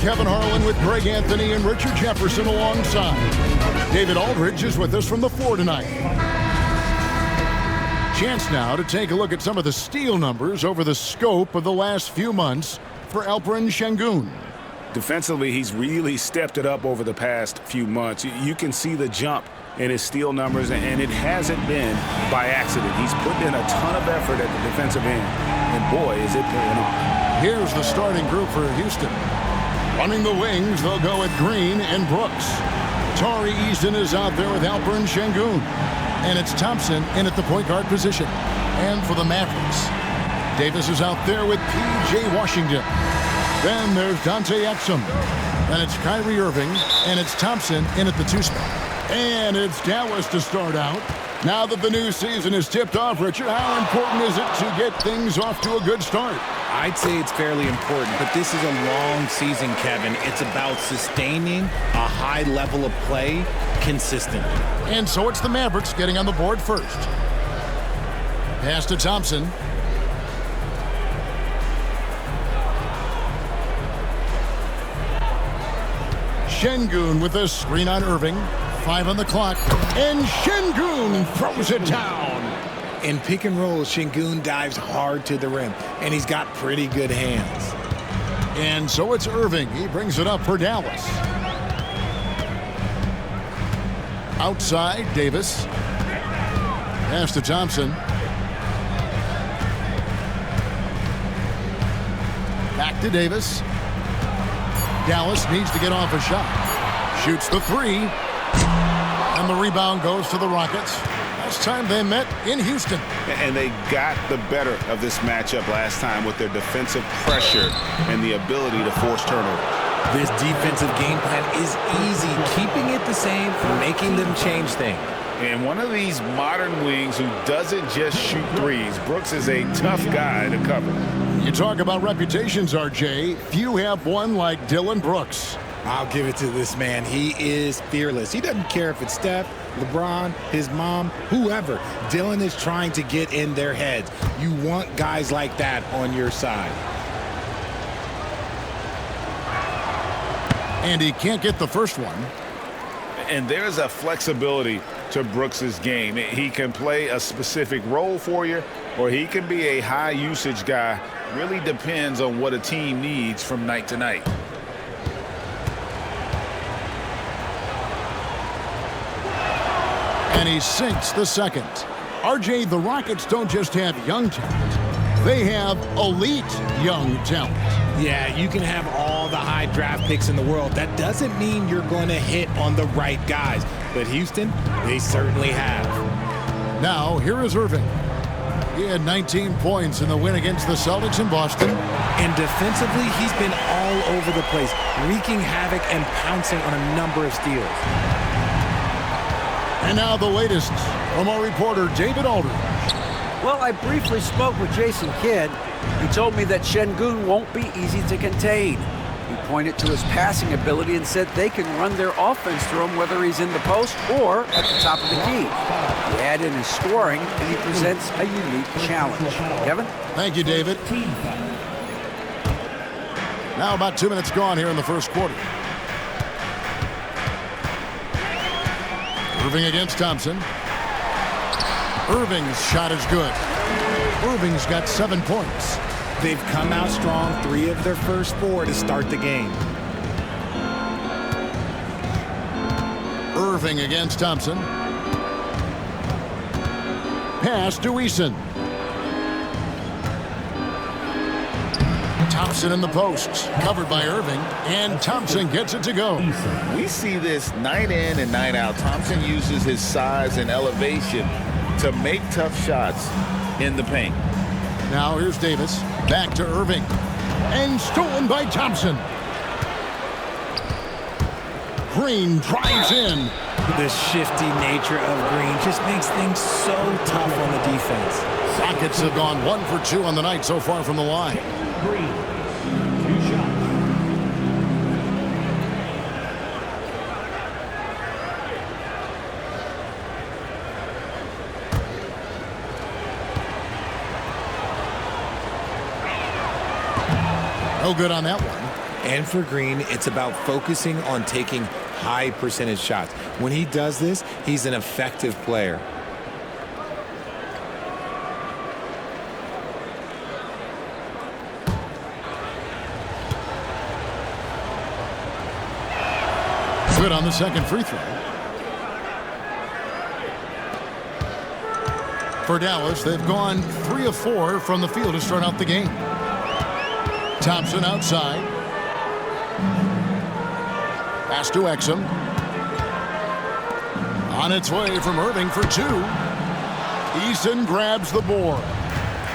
Kevin Harlan with Greg Anthony and Richard Jefferson alongside. David Aldridge is with us from the floor tonight. Chance now to take a look at some of the steal numbers over the scope of the last few months for Alperen Şengün. Defensively, he's really stepped it up over the past few months. You can see the jump in his steal numbers, and it hasn't been by accident. He's put in a ton of effort at the defensive end, and boy, is it paying off. Here's the starting group for Houston. Running the wings, they'll go with Green and Brooks. Tari Eason is out there with Alperen Şengün. And it's Thompson in at the point guard position. And for the Mavericks, Davis is out there with P.J. Washington. Then there's Dante Exum. And it's Kyrie Irving. And it's Thompson in at the 2 spot. And it's Dallas to start out. Now that the new season is tipped off, Richard, how important is it to get things off to a good start? I'd say it's fairly important, but this is a long season, Kevin. It's about sustaining a high level of play consistently. And so it's the Mavericks getting on the board first. Pass to Thompson. Şengün with a screen on Irving. 5 on the clock. And Şengün throws it down. In pick and roll, Şengün dives hard to the rim, and he's got pretty good hands. And so it's Irving. He brings it up for Dallas. Outside, Davis. Pass to Thompson. Back to Davis. Dallas needs to get off a shot. Shoots the 3. And the rebound goes to the Rockets. Last time they met in Houston. And they got the better of this matchup last time with their defensive pressure and the ability to force turnover. This defensive game plan is easy, keeping it the same, making them change things. And one of these modern wings who doesn't just shoot threes, Brooks is a tough guy to cover. You talk about reputations, RJ. Few have one like Dillon Brooks. I'll give it to this man. He is fearless. He doesn't care if it's Steph, LeBron, his mom, whoever. Dillon is trying to get in their heads. You want guys like that on your side. And he can't get the first one. And there's a flexibility to Brooks's game. He can play a specific role for you, or he can be a high usage guy. Really depends on what a team needs from night to night. And he sinks the second. RJ, the Rockets don't just have young talent. They have elite young talent. Yeah, you can have all the high draft picks in the world. That doesn't mean you're going to hit on the right guys. But Houston, they certainly have. Now, here is Irving. He had 19 points in the win against the Celtics in Boston. And defensively, he's been all over the place, wreaking havoc and pouncing on a number of steals. And now the latest from our reporter, David Aldridge. Well, I briefly spoke with Jason Kidd. He told me that Şengün won't be easy to contain. He pointed to his passing ability and said they can run their offense through him whether he's in the post or at the top of the key. He added in his scoring, and he presents a unique challenge. Kevin? Thank you, David. Now about 2 minutes gone here in the first quarter. Irving against Thompson. Irving's shot is good. Irving's got 7 points. They've come out strong, 3 of their first 4 to start the game. Irving against Thompson. Pass to Eason. Thompson in the post, covered by Irving, and Thompson gets it to go. We see this night in and night out. Thompson uses his size and elevation to make tough shots in the paint. Now here's Davis, back to Irving, and stolen by Thompson. Green drives in. The shifty nature of Green just makes things so tough on the defense. Rockets have gone 1 for 2 on the night so far from the line. Green, 2 shots. No good on that one. And for Green, it's about focusing on taking high percentage shots. When he does this, he's an effective player. Good on the second free throw. For Dallas, they've gone 3 of 4 from the field to start out the game. Thompson outside. Pass to Exum. On its way from Irving for 2. Eason grabs the board.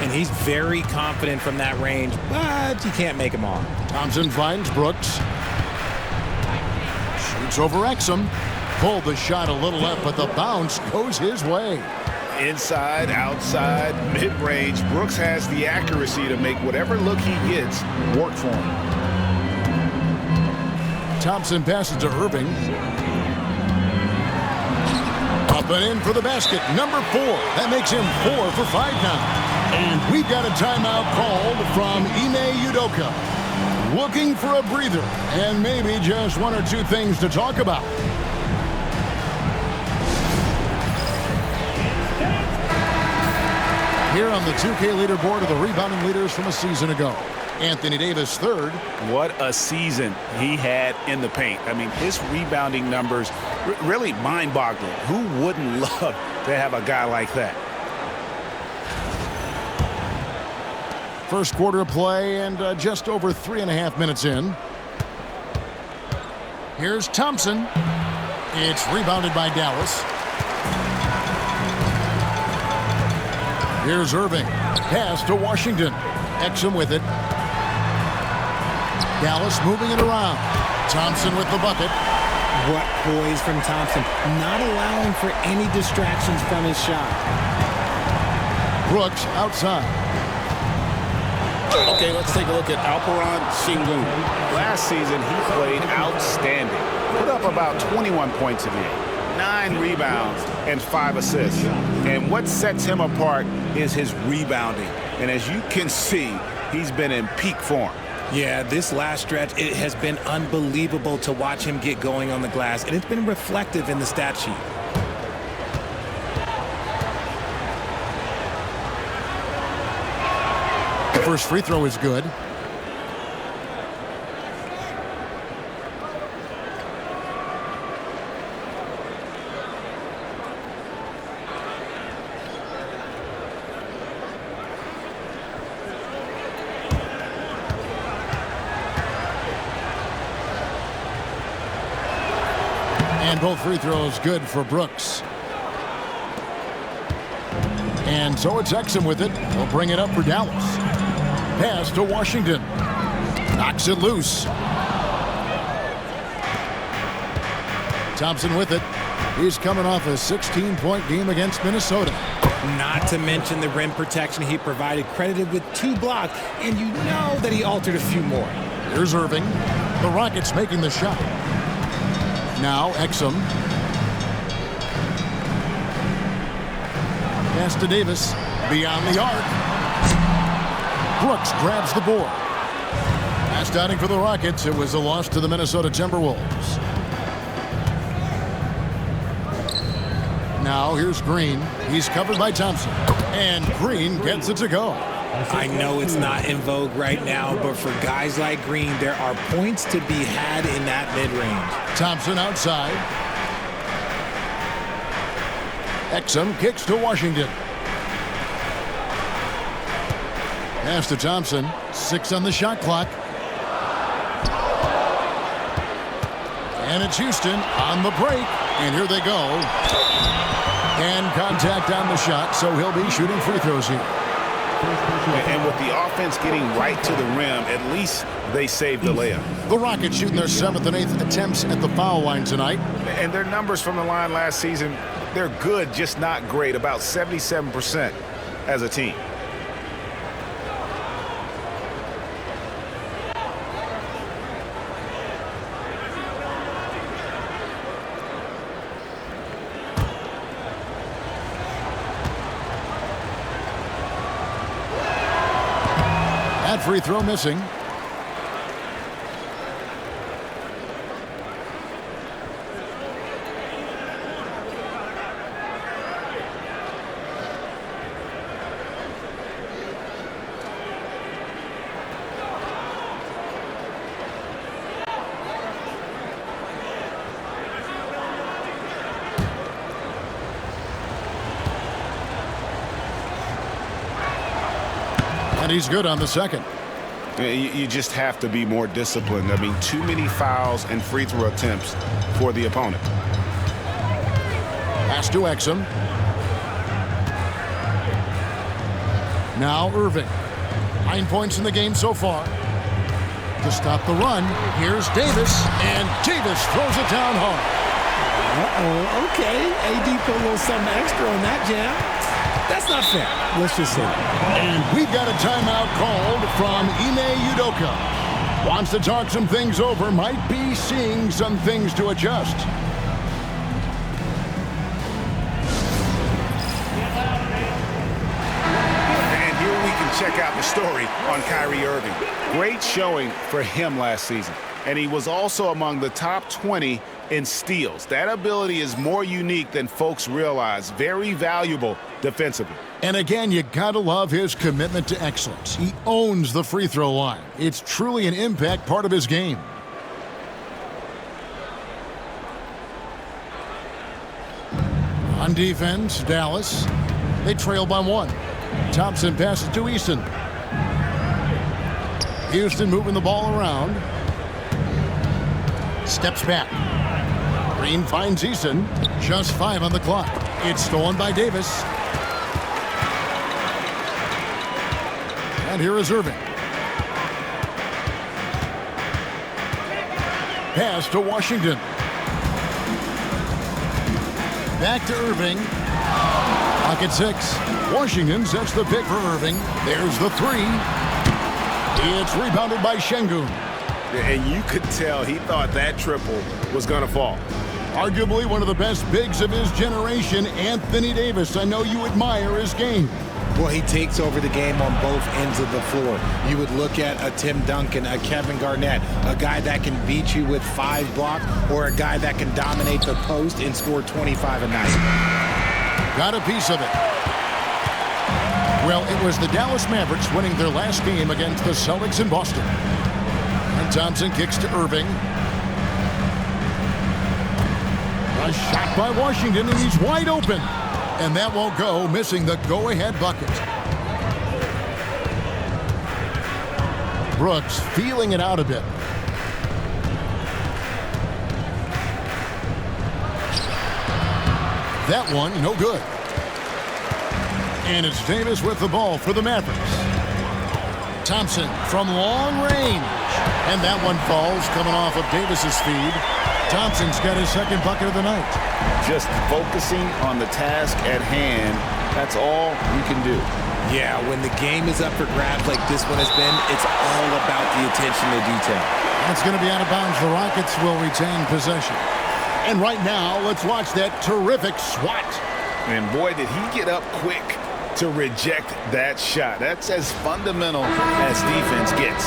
And he's very confident from that range, but you can't make him all. Thompson finds Brooks. Shoots over Exum. Pulled the shot a little left, but the bounce goes his way. Inside, outside, mid-range, Brooks has the accuracy to make whatever look he gets work for him. Thompson passes to Irving. Up and in for the basket. Number 4. That makes him 4 for 5 now. And we've got a timeout called from Ime Udoka. Looking for a breather and maybe just 1 or 2 things to talk about. Here on the 2K leaderboard are the rebounding leaders from a season ago. Anthony Davis 3rd. What a season he had in the paint. I mean, his rebounding numbers really mind-boggling. Who wouldn't love to have a guy like that? First quarter of play and just over 3.5 minutes in. Here's Thompson. It's rebounded by Dallas. Here's Irving. Pass to Washington. Exum with it. Dallas moving it around. Thompson with the bucket. What poise from Thompson, not allowing for any distractions from his shot. Brooks outside. Okay, let's take a look at Alperen Sengun. Last season, he played outstanding. Put up about 21 points a game, 9 rebounds, and 5 assists. And what sets him apart is his rebounding. And as you can see, he's been in peak form. Yeah, this last stretch, it has been unbelievable to watch him get going on the glass, and it's been reflective in the stat sheet. The first free throw is good. And both free throws good for Brooks. And so it's Exum with it. He'll bring it up for Dallas. Pass to Washington. Knocks it loose. Thompson with it. He's coming off a 16-point game against Minnesota. Not to mention the rim protection he provided, credited with 2 blocks, and you know that he altered a few more. Here's Irving. The Rockets making the shot. Now Exum. Pass to Davis. Beyond the arc. Brooks grabs the board. Pass downing for the Rockets. It was a loss to the Minnesota Timberwolves. Now here's Green. He's covered by Thompson. And Green gets it to go. I know it's not in vogue right now, but for guys like Green, there are points to be had in that mid-range. Thompson outside. Exum kicks to Washington. Pass to Thompson. 6 on the shot clock. And it's Houston on the break. And here they go. And contact on the shot, so he'll be shooting free throws here. And with the offense getting right to the rim, at least they saved the layup. The Rockets shooting their 7th and 8th attempts at the foul line tonight. And their numbers from the line last season, they're good, just not great, about 77% as a team. That free throw missing. And he's good on the second. You just have to be more disciplined. I mean, too many fouls and free throw attempts for the opponent. Pass to Exum. Now Irving. 9 points in the game so far. To stop the run, here's Davis, and Davis throws it down hard. Uh-oh, okay. AD put a little something extra on that jam. That's not fair. Let's just say that. And we've got a timeout called from Ime Udoka. Wants to talk some things over, might be seeing some things to adjust. And here we can check out the story on Kyrie Irving. Great showing for him last season. And he was also among the top 20 in steals. That ability is more unique than folks realize. Very valuable defensively. And again, you gotta love his commitment to excellence. He owns the free throw line. It's truly an impact part of his game. On defense, Dallas. They trail by 1. Thompson passes to Easton. Houston moving the ball around. Steps back. Green finds Easton. Just 5 on the clock. It's stolen by Davis. And here is Irving. Pass to Washington. Back to Irving. Pocket 6. Washington sets the pick for Irving. There's the 3. It's rebounded by Şengün. And you could tell he thought that triple was going to fall. Arguably one of the best bigs of his generation, Anthony Davis. I know you admire his game. Well, he takes over the game on both ends of the floor. You would look at a Tim Duncan, a Kevin Garnett, a guy that can beat you with 5 blocks, or a guy that can dominate the post and score 25 a night. Got a piece of it. Well, it was the Dallas Mavericks winning their last game against the Celtics in Boston. And Thompson kicks to Irving. A shot by Washington, and he's wide open. And that won't go, missing the go-ahead bucket. Brooks feeling it out a bit. That one, no good. And it's Davis with the ball for the Mavericks. Thompson from long range. And that one falls, coming off of Davis's feed. Thompson's got his second bucket of the night. Just focusing on the task at hand, that's all you can do. Yeah, when the game is up for grabs like this one has been, it's all about the attention to detail. It's going to be out of bounds. The Rockets will retain possession. And right now, let's watch that terrific swat. And boy, did he get up quick to reject that shot. That's as fundamental as defense gets.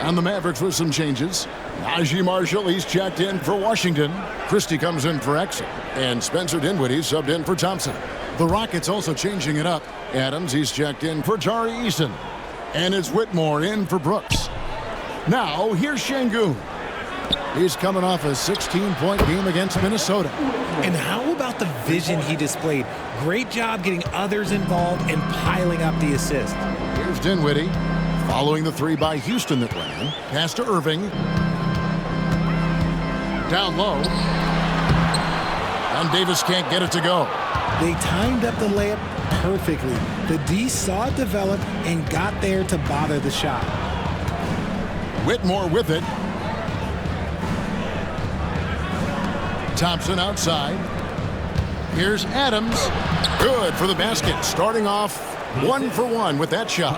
And the Mavericks with some changes. Najee Marshall, he's checked in for Washington. Christie comes in for Exum. And Spencer Dinwiddie subbed in for Thompson. The Rockets also changing it up. Adams, he's checked in for Tari Eason. And it's Whitmore in for Brooks. Now, here's Şengün. He's coming off a 16-point game against Minnesota. And how about the vision he displayed? Great job getting others involved and piling up the assist. Here's Dinwiddie. Following the 3 by Houston that ran. Pass to Irving. Down low. And Davis can't get it to go. They timed up the layup perfectly. The D saw it develop and got there to bother the shot. Whitmore with it. Thompson outside. Here's Adams. Good for the basket. Starting off 1 for 1 with that shot.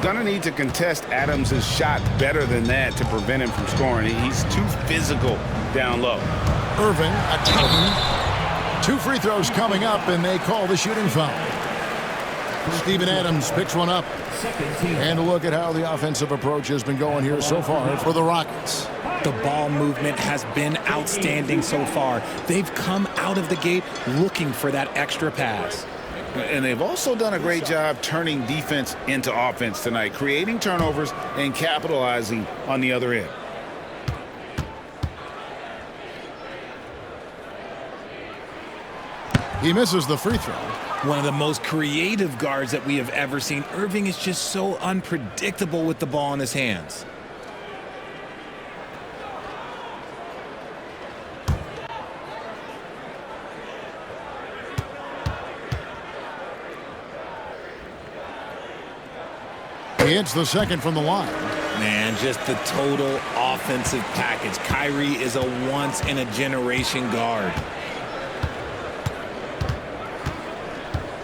Gonna need to contest Adams' shot better than that to prevent him from scoring. He's too physical down low. Irving attacking. 2 free throws coming up, and they call the shooting foul. Steven Adams picks one up. And a look at how the offensive approach has been going here so far for the Rockets. The ball movement has been outstanding so far. They've come out of the gate looking for that extra pass. And they've also done a great job turning defense into offense tonight, creating turnovers and capitalizing on the other end. He misses the free throw. One of the most creative guards that we have ever seen. Irving is just so unpredictable with the ball in his hands. He hits the second from the line. Man, just the total offensive package. Kyrie is a once-in-a-generation guard.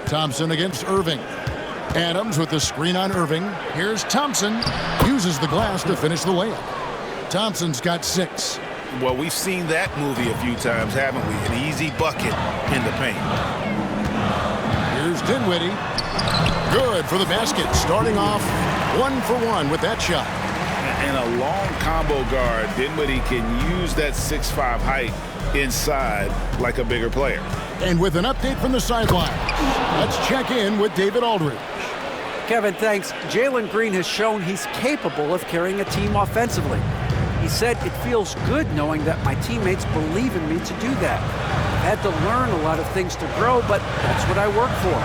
Thompson against Irving. Adams with the screen on Irving. Here's Thompson. Uses the glass to finish the layup. Thompson's got 6. Well, we've seen that movie a few times, haven't we? An easy bucket in the paint. Here's Dinwiddie. Good for the basket. Starting off 1 for 1 with that shot. And a long combo guard, Dinwiddie can use that 6'5" height inside like a bigger player. And with an update from the sideline, let's check in with David Aldridge. Kevin, thanks. Jalen Green has shown he's capable of carrying a team offensively. He said, "It feels good knowing that my teammates believe in me to do that. I've had to learn a lot of things to grow, but that's what I work for.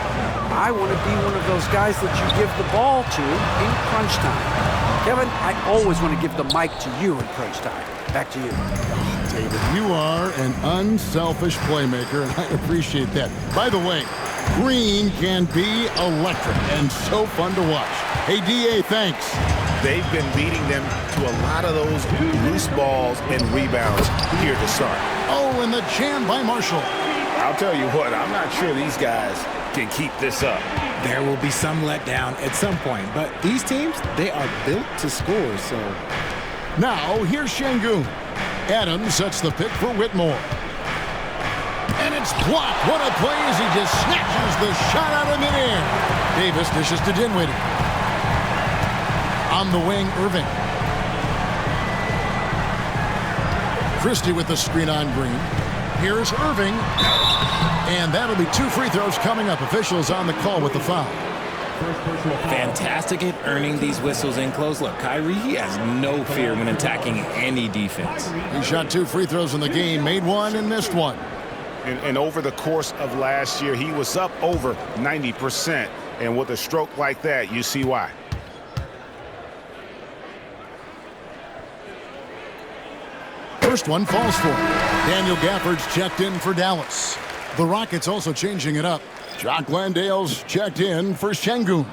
I want to be one of those guys that you give the ball to in crunch time." Kevin, I always want to give the mic to you in crunch time. Back to you. David, you are an unselfish playmaker, and I appreciate that. By the way, Green can be electric and so fun to watch. Hey, D.A., thanks. They've been beating them to a lot of those loose balls and rebounds here to start. Oh, and the jam by Marshall. I'll tell you what, I'm not sure these guys can keep this up. There will be some letdown at some point, but these teams, they are built to score, so... Now, here's Şengün. Adams sets the pick for Whitmore. And it's blocked. What a play as he just snatches the shot out of midair. Davis dishes to Dinwiddie. On the wing, Irving. Christie with the screen on Green. Here's Irving. And that'll be 2 free throws coming up. Officials on the call with the foul. Fantastic at earning these whistles in close. Look, Kyrie, he has no fear when attacking any defense. He shot 2 free throws in the game, made 1 and missed 1. And over the course of last year, he was up over 90%. And with a stroke like that, you see why. First one falls for him. Daniel Gafford's checked in for Dallas. The Rockets also changing it up. Jock Landale's checked in for Şengün.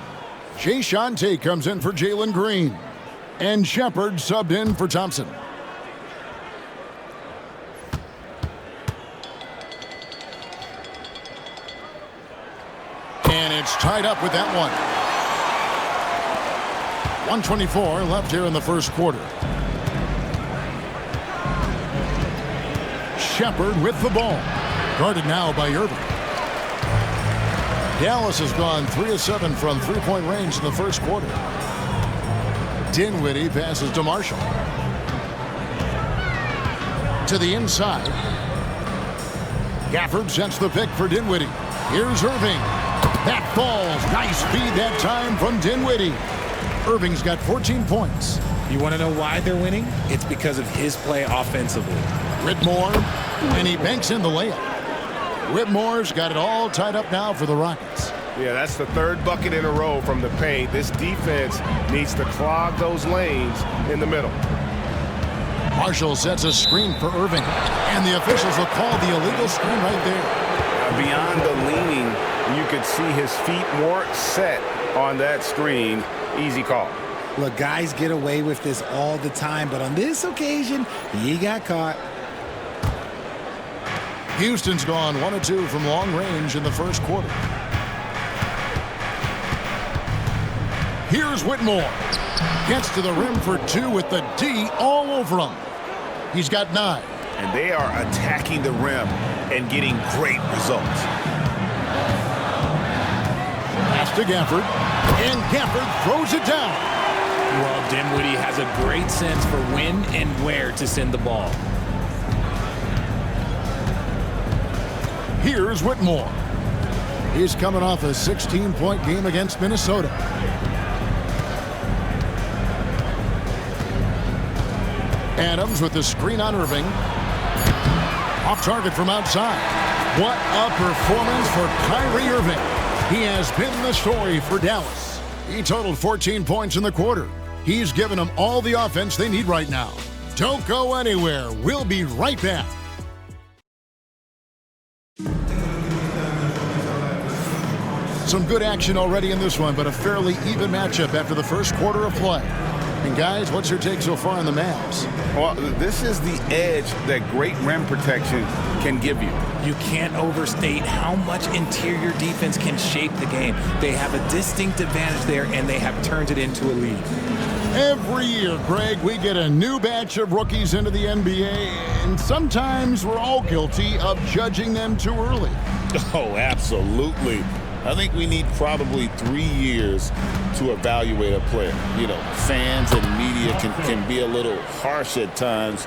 Jay Shante comes in for Jalen Green. And Shepard subbed in for Thompson. And it's tied up with that one. 1:24 left here in the first quarter. Shepard with the ball. Guarded now by Irving. Dallas has gone 3 of 7 from three-point range in the first quarter. Dinwiddie passes to Marshall. To the inside. Gafford sets the pick for Dinwiddie. Here's Irving. That falls. Nice feed that time from Dinwiddie. Irving's got 14 points. You want to know why they're winning? It's because of his play offensively. Whitmore, and he banks in the layup. Whitmore's got it all tied up now for the Rockets. Yeah, that's the 3rd bucket in a row from the paint. This defense needs to clog those lanes in the middle. Marshall sets a screen for Irving, and the officials will call the illegal screen right there. Beyond the leaning, you could see his feet weren't set on that screen. Easy call. Look, guys get away with this all the time, but on this occasion, he got caught. Houston's gone 1 of 2 from long range in the first quarter. Here's Whitmore. Gets to the rim for 2 with the D all over him. He's got 9. And they are attacking the rim and getting great results. Pass to Gafford. And Gafford throws it down. Well, Dinwiddie has a great sense for when and where to send the ball. Here's Whitmore. He's coming off a 16-point game against Minnesota. Adams with the screen on Irving. Off target from outside. What a performance for Kyrie Irving. He has been the story for Dallas. He totaled 14 points in the quarter. He's given them all the offense they need right now. Don't go anywhere. We'll be right back. Some good action already in this one, but a fairly even matchup after the first quarter of play. And guys, what's your take so far on the Mavs? Well, this is the edge that great rim protection can give you. You can't overstate how much interior defense can shape the game. They have a distinct advantage there, and they have turned it into a lead. Every year, Greg, we get a new batch of rookies into the NBA, and sometimes we're all guilty of judging them too early. Oh, absolutely. I think we need probably 3 years to evaluate a player. You know, fans and media can be a little harsh at times,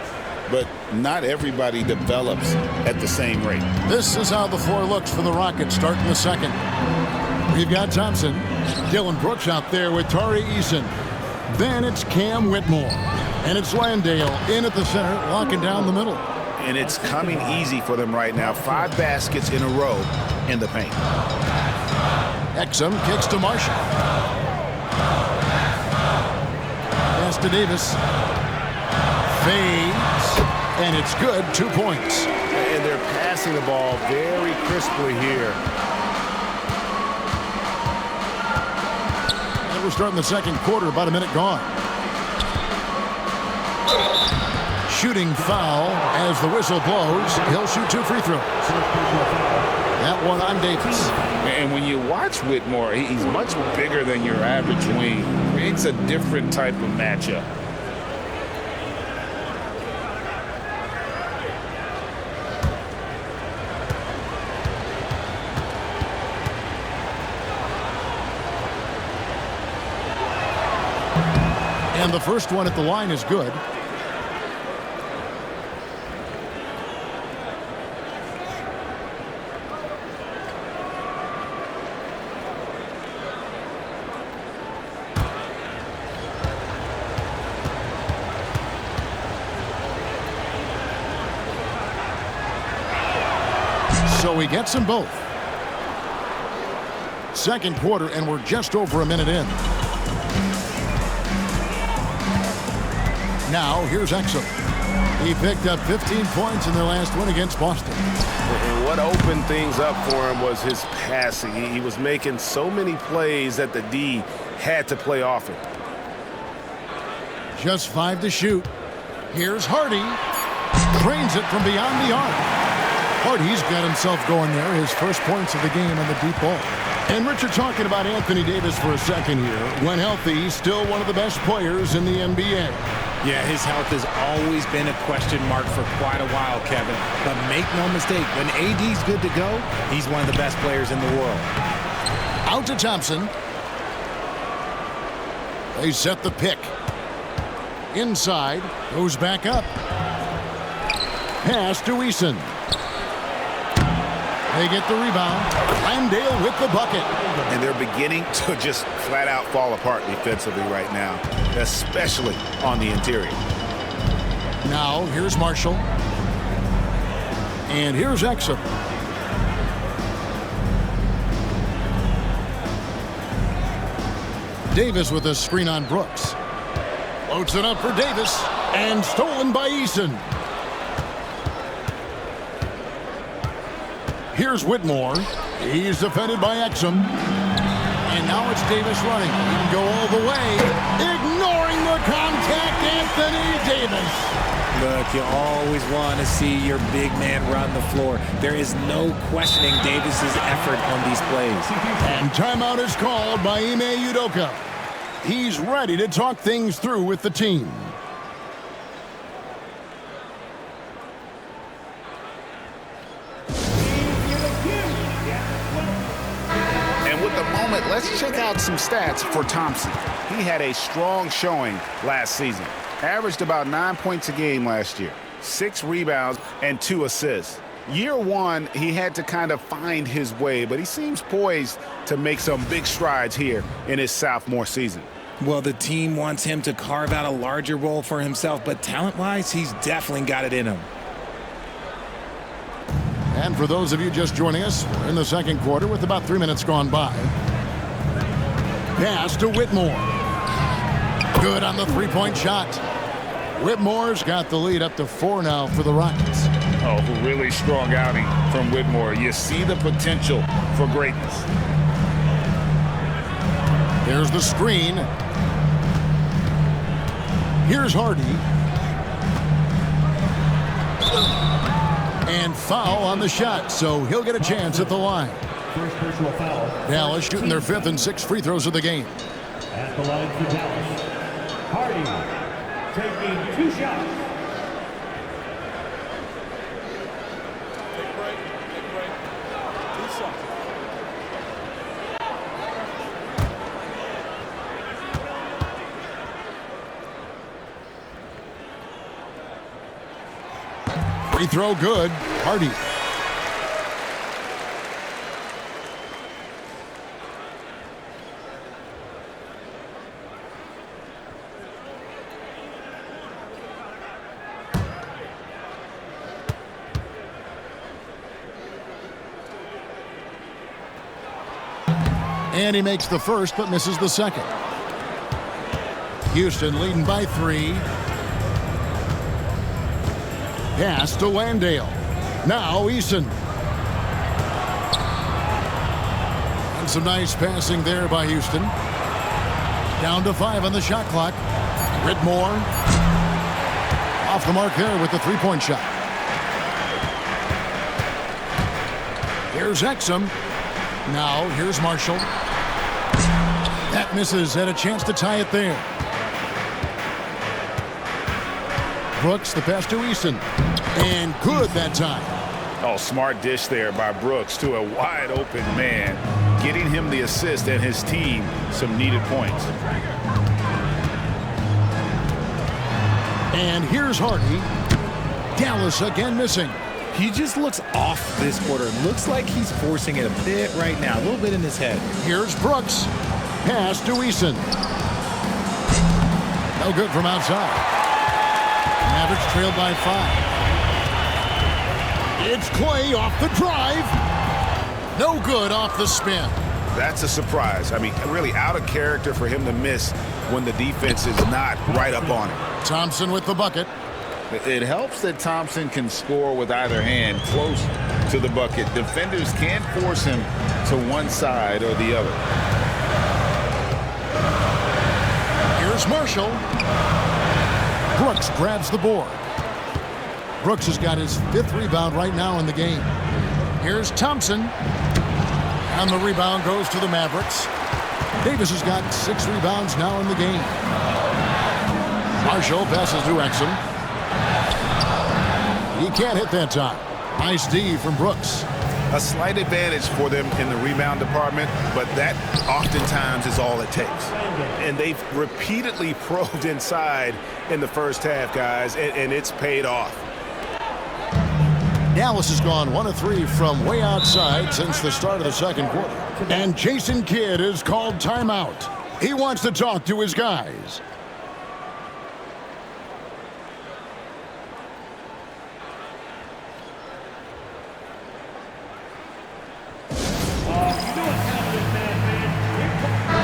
but not everybody develops at the same rate. This is how the floor looks for the Rockets starting the second. We've got Thompson, Dylan Brooks out there with Tari Eason. Then it's Cam Whitmore. And it's Landale in at the center, locking down the middle. And it's coming easy for them right now. 5 baskets in a row in the paint. Exum kicks to Marshall. Pass to Davis. Fades. And it's good. 2 points. And they're passing the ball very crisply here. And we're starting the second quarter, about a minute gone. Shooting foul as the whistle blows. He'll shoot 2 free throws. That one on Davis. And when you watch Whitmore, he's much bigger than your average wing. It's a different type of matchup. And the first one at the line is good. So he gets them both. Second quarter, and we're just over a minute in. Now, here's Exum. He picked up 15 points in their last win against Boston. And what opened things up for him was his passing. He was making so many plays that the D had to play off him. Just 5 to shoot. Here's Hardy. Drains it from beyond the arc. Hardy's got himself going there. His first points of the game on the deep ball. And Richard, talking about Anthony Davis for a second here. When healthy, he's still one of the best players in the NBA. Yeah, his health has always been a question mark for quite a while, Kevin. But make no mistake, when AD's good to go, he's one of the best players in the world. Out to Thompson. They set the pick. Inside, goes back up. Pass to Eason. They get the rebound. Landale with the bucket. And they're beginning to just flat out fall apart defensively right now, especially on the interior. Now, here's Marshall. And here's Exum. Davis with a screen on Brooks. Floats it up for Davis. And stolen by Eason. Here's Whitmore. He's defended by Exum. And now it's Davis running. He can go all the way. Ignoring the contact, Anthony Davis. Look, you always want to see your big man run the floor. There is no questioning Davis's effort on these plays. And timeout is called by Ime Udoka. He's ready to talk things through with the team. Let's check out some stats for Thompson. He had a strong showing last season. Averaged about 9 points a game last year. 6 rebounds and 2 assists. Year one, he had to kind of find his way, but he seems poised to make some big strides here in his sophomore season. Well, the team wants him to carve out a larger role for himself, but talent-wise, he's definitely got it in him. And for those of you just joining us, we're in the second quarter with about 3 minutes gone by. Pass to Whitmore. Good on the three-point shot. Whitmore's got the lead up to 4 now for the Rockets. Oh, really strong outing from Whitmore. You see the potential for greatness. There's the screen. Here's Hardy. And foul on the shot, so he'll get a chance at the line. First personal foul. Dallas shooting their 5th and 6th free throws of the game. At the line for Dallas. Hardy taking 2 shots. Free throw good. Hardy. And he makes the first but misses the second. Houston leading by 3. Pass to Landale. Now Eason. And some nice passing there by Houston. Down to 5 on the shot clock. Whitmore. Off the mark there with the three-point shot. Here's Exum. Now here's Marshall. That misses, had a chance to tie it there. Brooks, the pass to Eason. And good that time. Oh, smart dish there by Brooks to a wide open man, getting him the assist and his team some needed points. And here's Hardy. Dallas again missing. He just looks off this quarter. Looks like he's forcing it a bit right now, a little bit in his head. Here's Brooks. Pass to Eason. No good from outside. Mavericks trailed by 5. It's Clay off the drive. No good off the spin. That's a surprise. I mean, really out of character for him to miss when the defense is not right up on him. Thompson with the bucket. It helps that Thompson can score with either hand close to the bucket. Defenders can't force him to one side or the other. Here's Marshall. Brooks grabs the board. Brooks has got his 5th rebound right now in the game. Here's Thompson. And the rebound goes to the Mavericks. Davis has got 6 rebounds now in the game. Marshall passes to Exum. He can't hit that time. Nice D from Brooks. A slight advantage for them in the rebound department, but that oftentimes is all it takes. And they've repeatedly probed inside in the first half, guys, and it's paid off. Dallas has gone 1 of 3 from way outside since the start of the second quarter. And Jason Kidd is called timeout. He wants to talk to his guys.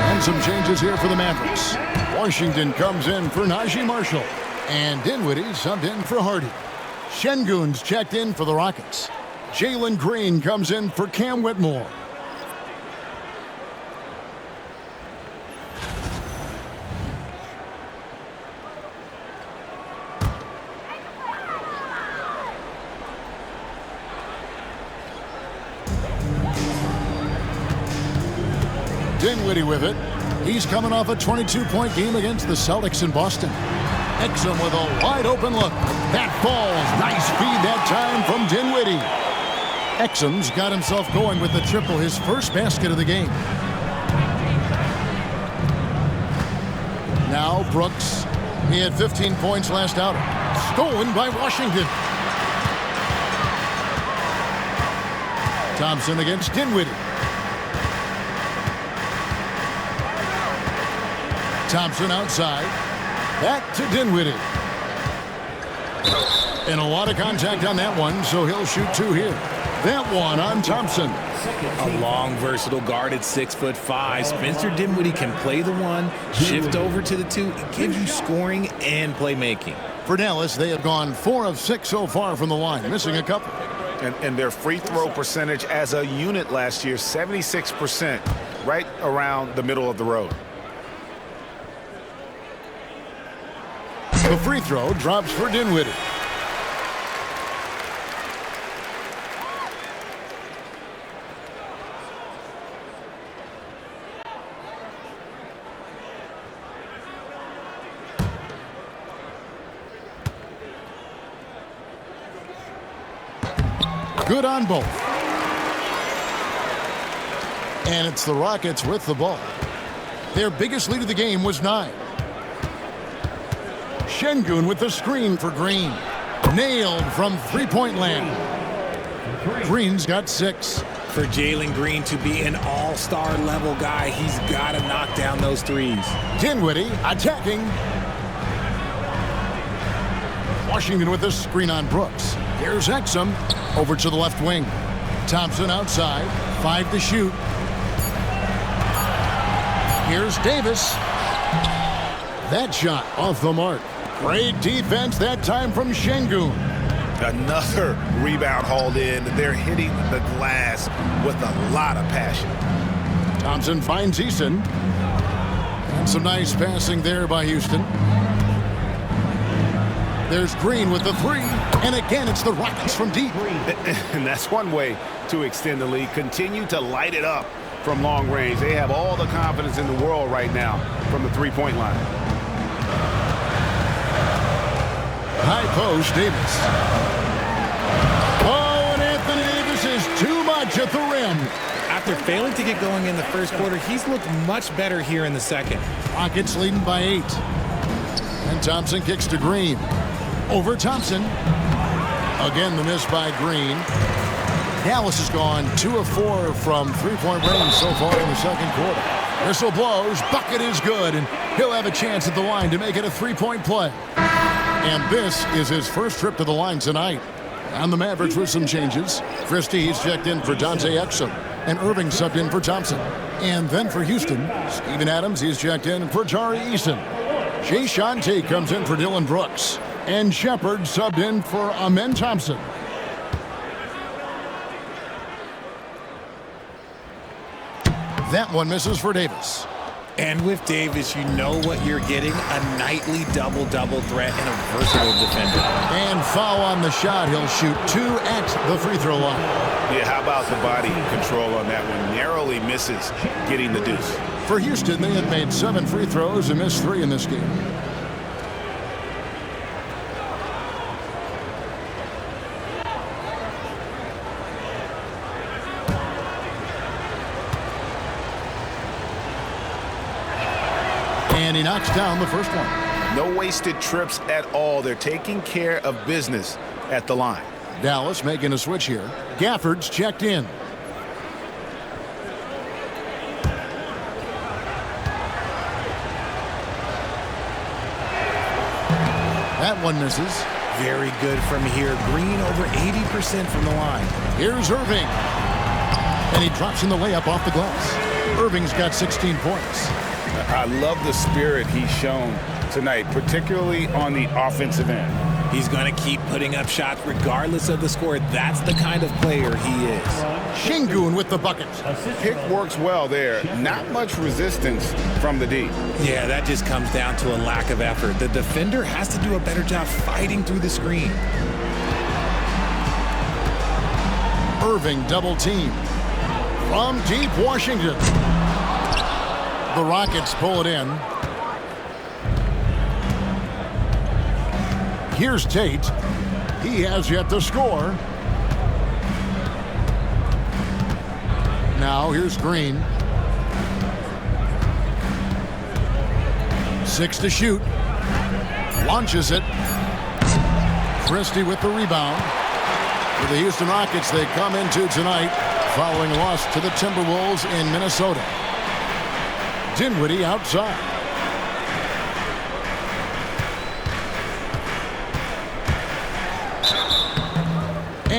And some changes here for the Mavericks. Washington comes in for Najee Marshall. And Dinwiddie subbed in for Hardy. Şengün's checked in for the Rockets. Jalen Green comes in for Cam Whitmore. Dinwiddie with it. He's coming off a 22-point game against the Celtics in Boston. Exum with a wide open look. That falls. Nice feed that time from Dinwiddie. Exum's got himself going with the triple, his first basket of the game. Now Brooks. He had 15 points last outing. Stolen by Washington. Thompson against Dinwiddie. Thompson outside. Back to Dinwiddie. And a lot of contact on that one, so he'll shoot 2 here. That one on Thompson. A long, versatile guard at 6'5". Spencer Dinwiddie can play the one, shift over to the two. It gives you scoring and playmaking. For Dallas, they have gone 4 of 6 so far from the line, missing a couple. And their free throw percentage as a unit last year, 76%, right around the middle of the road. The free throw drops for Dinwiddie. Good on both. And it's the Rockets with the ball. Their biggest lead of the game was 9. Şengün with the screen for Green. Nailed from three-point land. Green's got 6. For Jalen Green to be an all-star level guy, he's got to knock down those threes. Dinwiddie attacking. Washington with the screen on Brooks. Here's Exum over to the left wing. Thompson outside. 5 to shoot. Here's Davis. That shot off the mark. Great defense that time from Şengün. Another rebound hauled in. They're hitting the glass with a lot of passion. Thompson finds Eason. And some nice passing there by Houston. There's Green with the 3. And again, it's the Rockets from deep. And that's one way to extend the lead. Continue to light it up from long range. They have all the confidence in the world right now from the three-point line. High post, Davis. Oh, and Anthony Davis is too much at the rim. After failing to get going in the first quarter, he's looked much better here in the second. Rockets leading by 8. And Thompson kicks to Green. Over Thompson. Again, the miss by Green. Dallas has gone 2 of 4 from three-point range so far in the second quarter. Whistle blows. Bucket is good, and he'll have a chance at the line to make it a three-point play. And this is his first trip to the line tonight. On the Mavericks with some changes. Christie, he's checked in for Dante Exum. And Irving subbed in for Thompson. And then for Houston, Steven Adams, he's checked in for Tari Eason. Jay Shante comes in for Dillon Brooks. And Shepard subbed in for Amen Thompson. That one misses for Davis. And with Davis, you know what you're getting, a nightly double-double threat and a versatile defender. And foul on the shot. He'll shoot 2 at the free throw line. Yeah, how about the body control on that one? Narrowly misses getting the deuce. For Houston, they had made 7 free throws and missed 3 in this game. And he knocks down the first one. No wasted trips at all. They're taking care of business at the line. Dallas making a switch here. Gafford's checked in. That one misses. Very good from here. Green over 80% from the line. Here's Irving. And he drops in the layup off the glass. Irving's got 16 points. I love the spirit he's shown tonight, particularly on the offensive end. He's going to keep putting up shots regardless of the score. That's the kind of player he is. Şengün with the bucket. Pick works well there. Not much resistance from the D. Yeah, that just comes down to a lack of effort. The defender has to do a better job fighting through the screen. Irving double team. From deep Washington. The Rockets pull it in. Here's Tate. He has yet to score. Now here's Green. 6 to shoot. Launches it. Christie with the rebound. For the Houston Rockets, they come into tonight following a loss to the Timberwolves in Minnesota. Dinwiddie outside.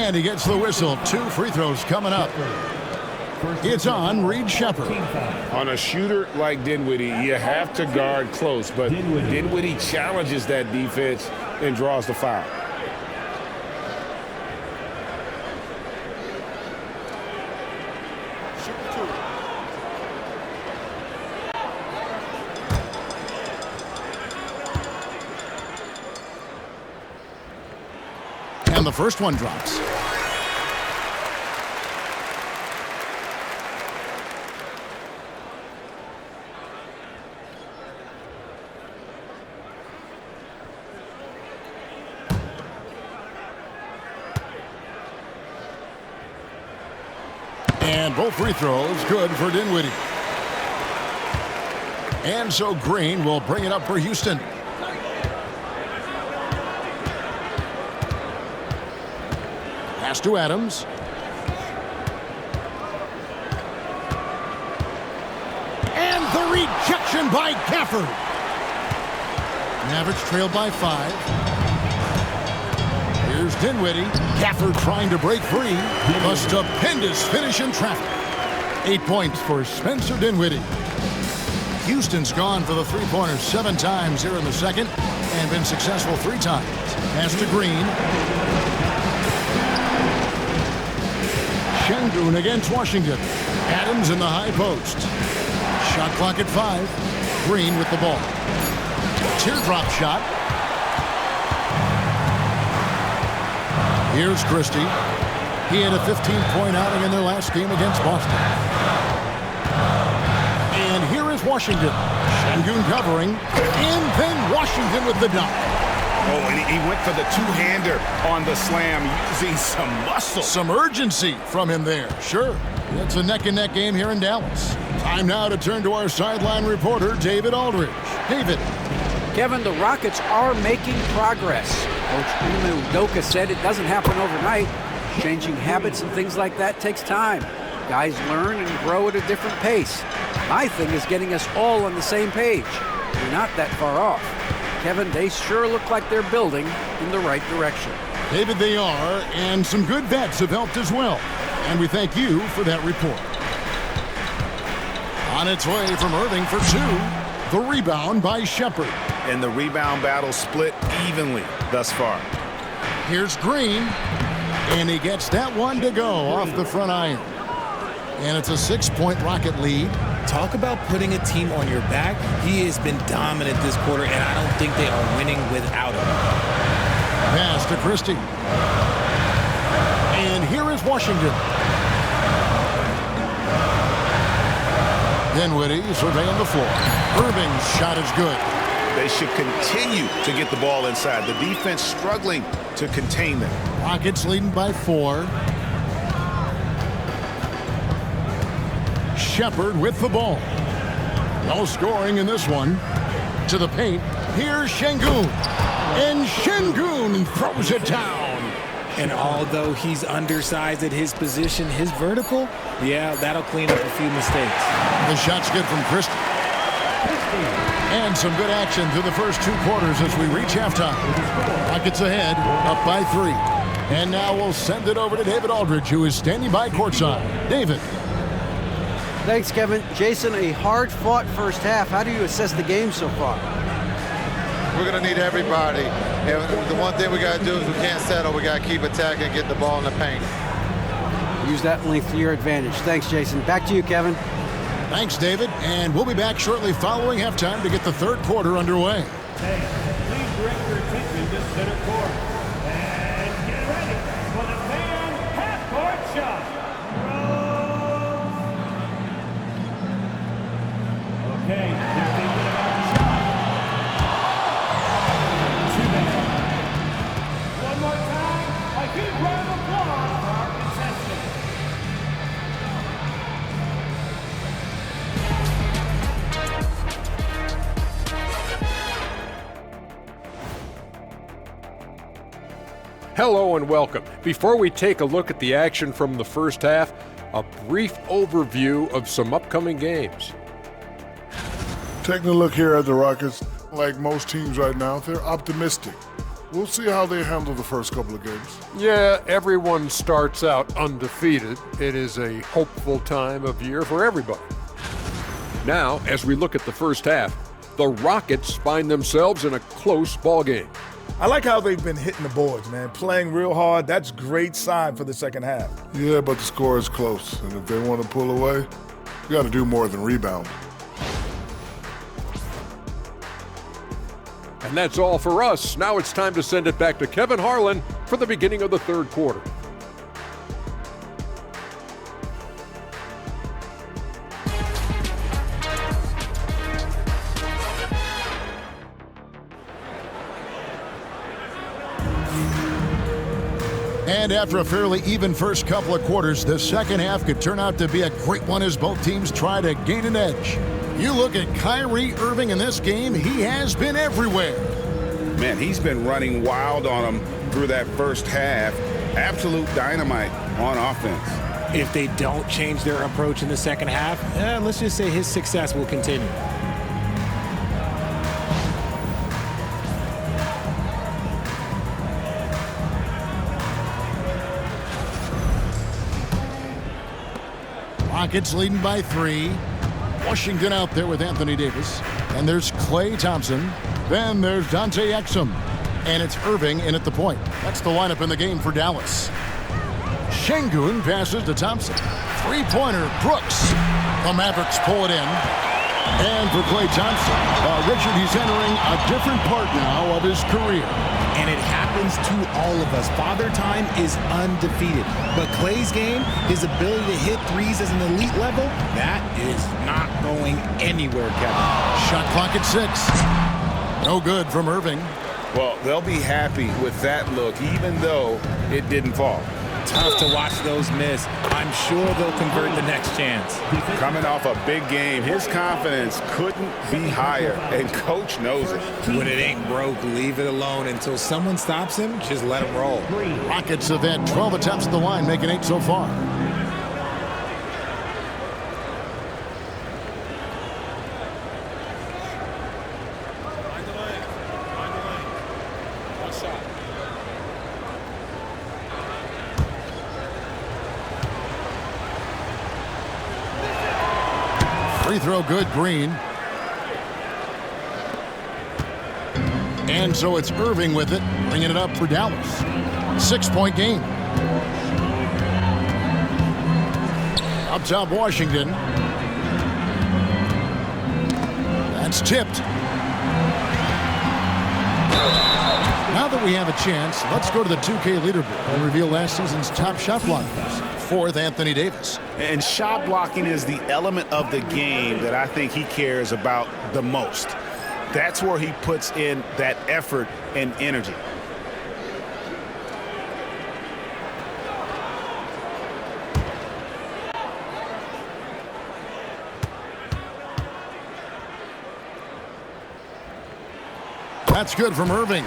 And he gets the whistle. 2 free throws coming up. It's on Reed Shepherd. On a shooter like Dinwiddie, you have to guard close, but Dinwiddie challenges that defense and draws the foul. And the first one drops. And both free throws good for Dinwiddie. And so Green will bring it up for Houston. Pass to Adams. And the rejection by Gafford. Mavericks trailed by 5. Here's Dinwiddie. Gafford trying to break free. A stupendous finish in traffic. 8 points for Spencer Dinwiddie. Houston's gone for the three-pointers 7 times here in the second and been successful 3 times. Pass to Green. Şengün against Washington. Adams in the high post. Shot clock at 5. Green with the ball. Teardrop shot. Here's Christie. He had a 15-point outing in their last game against Boston. And here is Washington. Şengün covering. And then Washington with the dunk. Oh, and he went for the two-hander on the slam, using some muscle. Some urgency from him there. Sure. It's a neck-and-neck game here in Dallas. Time now to turn to our sideline reporter, David Aldridge. David. Kevin, the Rockets are making progress. Coach Ime Udoka said it doesn't happen overnight. Changing habits and things like that takes time. Guys learn and grow at a different pace. My thing is getting us all on the same page. We're not that far off. Kevin, they sure look like they're building in the right direction. David, they are, and some good vets have helped as well. And we thank you for that report. On its way from Irving for 2. The rebound by Shepherd. And the rebound battle split evenly thus far. Here's Green. And he gets that one to go off the front iron. And it's a 6-point Rocket lead. Talk about putting a team on your back. He has been dominant this quarter, and I don't think they are winning without him. Pass to Christie. And here is Washington. Dinwiddie surveying the floor. Irving's shot is good. They should continue to get the ball inside. The defense struggling to contain them. Rockets leading by 4. Shepherd with the ball. No scoring in this one. To the paint. Here's Şengün. And Şengün throws it down. And although he's undersized at his position, his vertical, yeah, that'll clean up a few mistakes. The shot's good from Christie. And some good action through the first 2 quarters as we reach halftime. Rockets ahead, up by 3. And now we'll send it over to David Aldridge, who is standing by courtside. David. Thanks, Kevin. Jason, a hard-fought first half. How do you assess the game so far? We're going to need everybody. And the one thing we got to do is we can't settle. We got to keep attacking and get the ball in the paint. Use that length to your advantage. Thanks, Jason. Back to you, Kevin. Thanks, David. And we'll be back shortly following halftime to get the third quarter underway. Hey, please direct your attention to center court. And get ready for the fan half-court shot. Okay, they're thinking about the shot. Too bad. One more time, a huge round of applause for our contestants. Hello and welcome. Before we take a look at the action from the first half, a brief overview of some upcoming games. Taking a look here at the Rockets, like most teams right now, they're optimistic. We'll see how they handle the first couple of games. Yeah, everyone starts out undefeated. It is a hopeful time of year for everybody. Now, as we look at the first half, the Rockets find themselves in a close ball game. I like how they've been hitting the boards, man, playing real hard. That's great sign for the second half. Yeah, but the score is close, and if they want to pull away, you got to do more than rebound. And that's all for us. Now it's time to send it back to Kevin Harlan for the beginning of the third quarter. And after a fairly even first couple of quarters, the second half could turn out to be a great one as both teams try to gain an edge. You look at Kyrie Irving in this game, he has been everywhere. Man, he's been running wild on them through that first half. Absolute dynamite on offense. If they don't change their approach in the second half, let's just say his success will continue. Rockets leading by 3. Washington out there with Anthony Davis. And there's Klay Thompson. Then there's Dante Exum. And it's Irving in at the point. That's the lineup in the game for Dallas. Şengün passes to Thompson. Three-pointer, Brooks. The Mavericks pull it in. And for Klay Thompson, Richard, he's entering a different part now of his career. And it happens to all of us. Father Time is undefeated. But Klay's game, his ability to hit threes as an elite level, that is not going anywhere, Kevin. Shot clock at 6. No good from Irving. Well, they'll be happy with that look, even though it didn't fall. Tough to watch those miss. I'm sure they'll convert the next chance. Coming off a big game, his confidence couldn't be higher, and Coach knows it. When it ain't broke, leave it alone until someone stops him. Just let him roll. Rockets have had 12 attempts at the line, making 8 so far. Free throw good, Green. And so it's Irving with it, bringing it up for Dallas. 6-point game. Up top, Washington. That's tipped. Now that we have a chance, let's go to the 2K leaderboard and reveal last season's top shot blockers. 4th, Anthony Davis. And shot blocking is the element of the game that I think he cares about the most. That's where he puts in that effort and energy. That's good from Irving.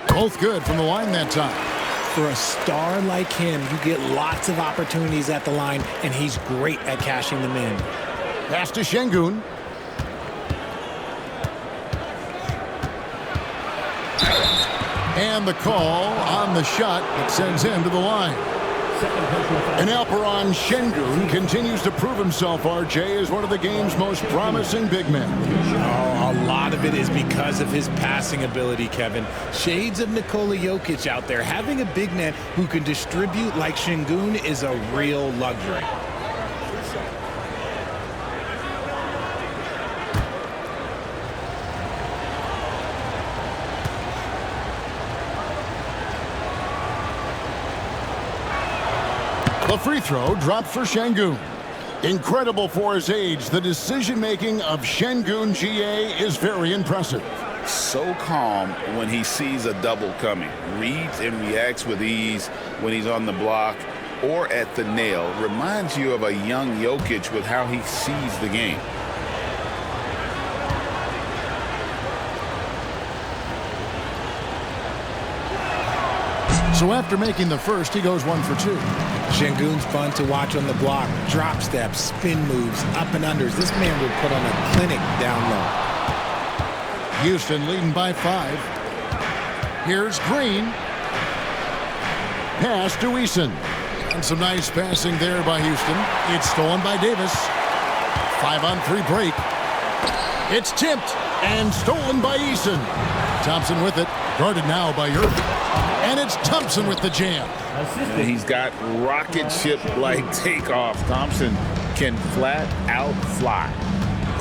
Both good from the line that time. For a star like him, you get lots of opportunities at the line, and he's great at cashing them in. Pass to Şengün. And the call on the shot that sends him to the line. And Alperen Şengün continues to prove himself, RJ, as one of the game's most promising big men. Oh, a lot of it is because of his passing ability, Kevin. Shades of Nikola Jokic out there. Having a big man who can distribute like Şengün is a real luxury. The free throw dropped for Şengün. Incredible for his age, the decision-making of Şengün GA is very impressive. So calm when he sees a double coming. Reads and reacts with ease when he's on the block or at the nail. Reminds you of a young Jokic with how he sees the game. So after making the first, he goes 1 for 2. Şengün's fun to watch on the block. Drop steps, spin moves, up and unders. This man would put on a clinic down low. Houston leading by 5. Here's Green. Pass to Eason. And some nice passing there by Houston. It's stolen by Davis. 5-on-3 break. It's tipped and stolen by Eason. Thompson with it. Guarded now by Irving. And it's Thompson with the jam. He's got rocket ship-like takeoff. Thompson can flat out fly.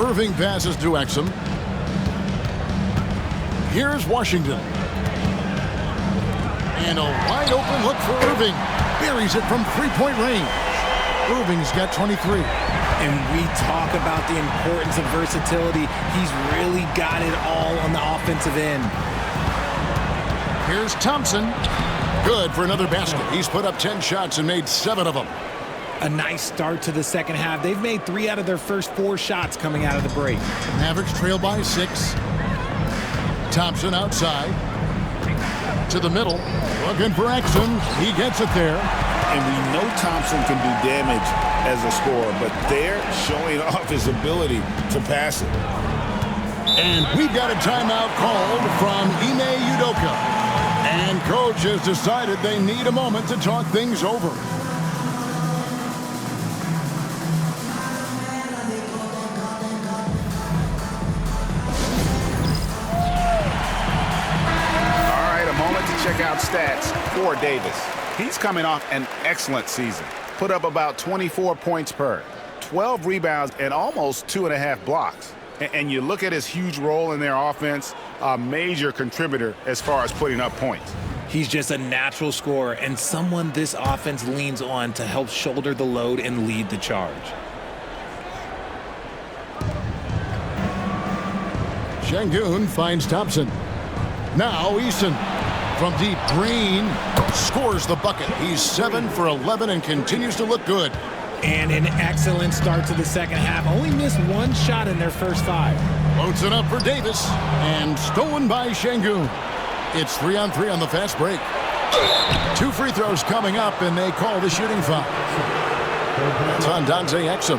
Irving passes to Exum. Here's Washington. And a wide open look for Irving. Buries it from three-point range. Irving's got 23. And we talk about the importance of versatility. He's really got it all on the offensive end. Here's Thompson. Good for another basket. He's put up 10 shots and made 7 of them. A nice start to the second half. They've made 3 out of their first 4 shots coming out of the break. Mavericks trail by 6. Thompson outside. To the middle. Looking for Exum. He gets it there. And we know Thompson can do damage as a scorer, but they're showing off his ability to pass it. And we've got a timeout called from Ime Udoka. And coach has decided they need a moment to talk things over. Check out stats for Davis. He's coming off an excellent season. Put up about 24 points per, 12 rebounds, and almost 2.5 blocks. And you look at his huge role in their offense, a major contributor as far as putting up points. He's just a natural scorer and someone this offense leans on to help shoulder the load and lead the charge. Şengün finds Thompson. Now Eason. From deep, Green scores the bucket. He's 7 for 11 and continues to look good. And an excellent start to the second half. Only missed 1 shot in their first 5. Loads it up for Davis. And stolen by Şengün. It's 3-on-3 on the fast break. 2 free throws coming up, and they call the shooting foul. That's on Dante Exum.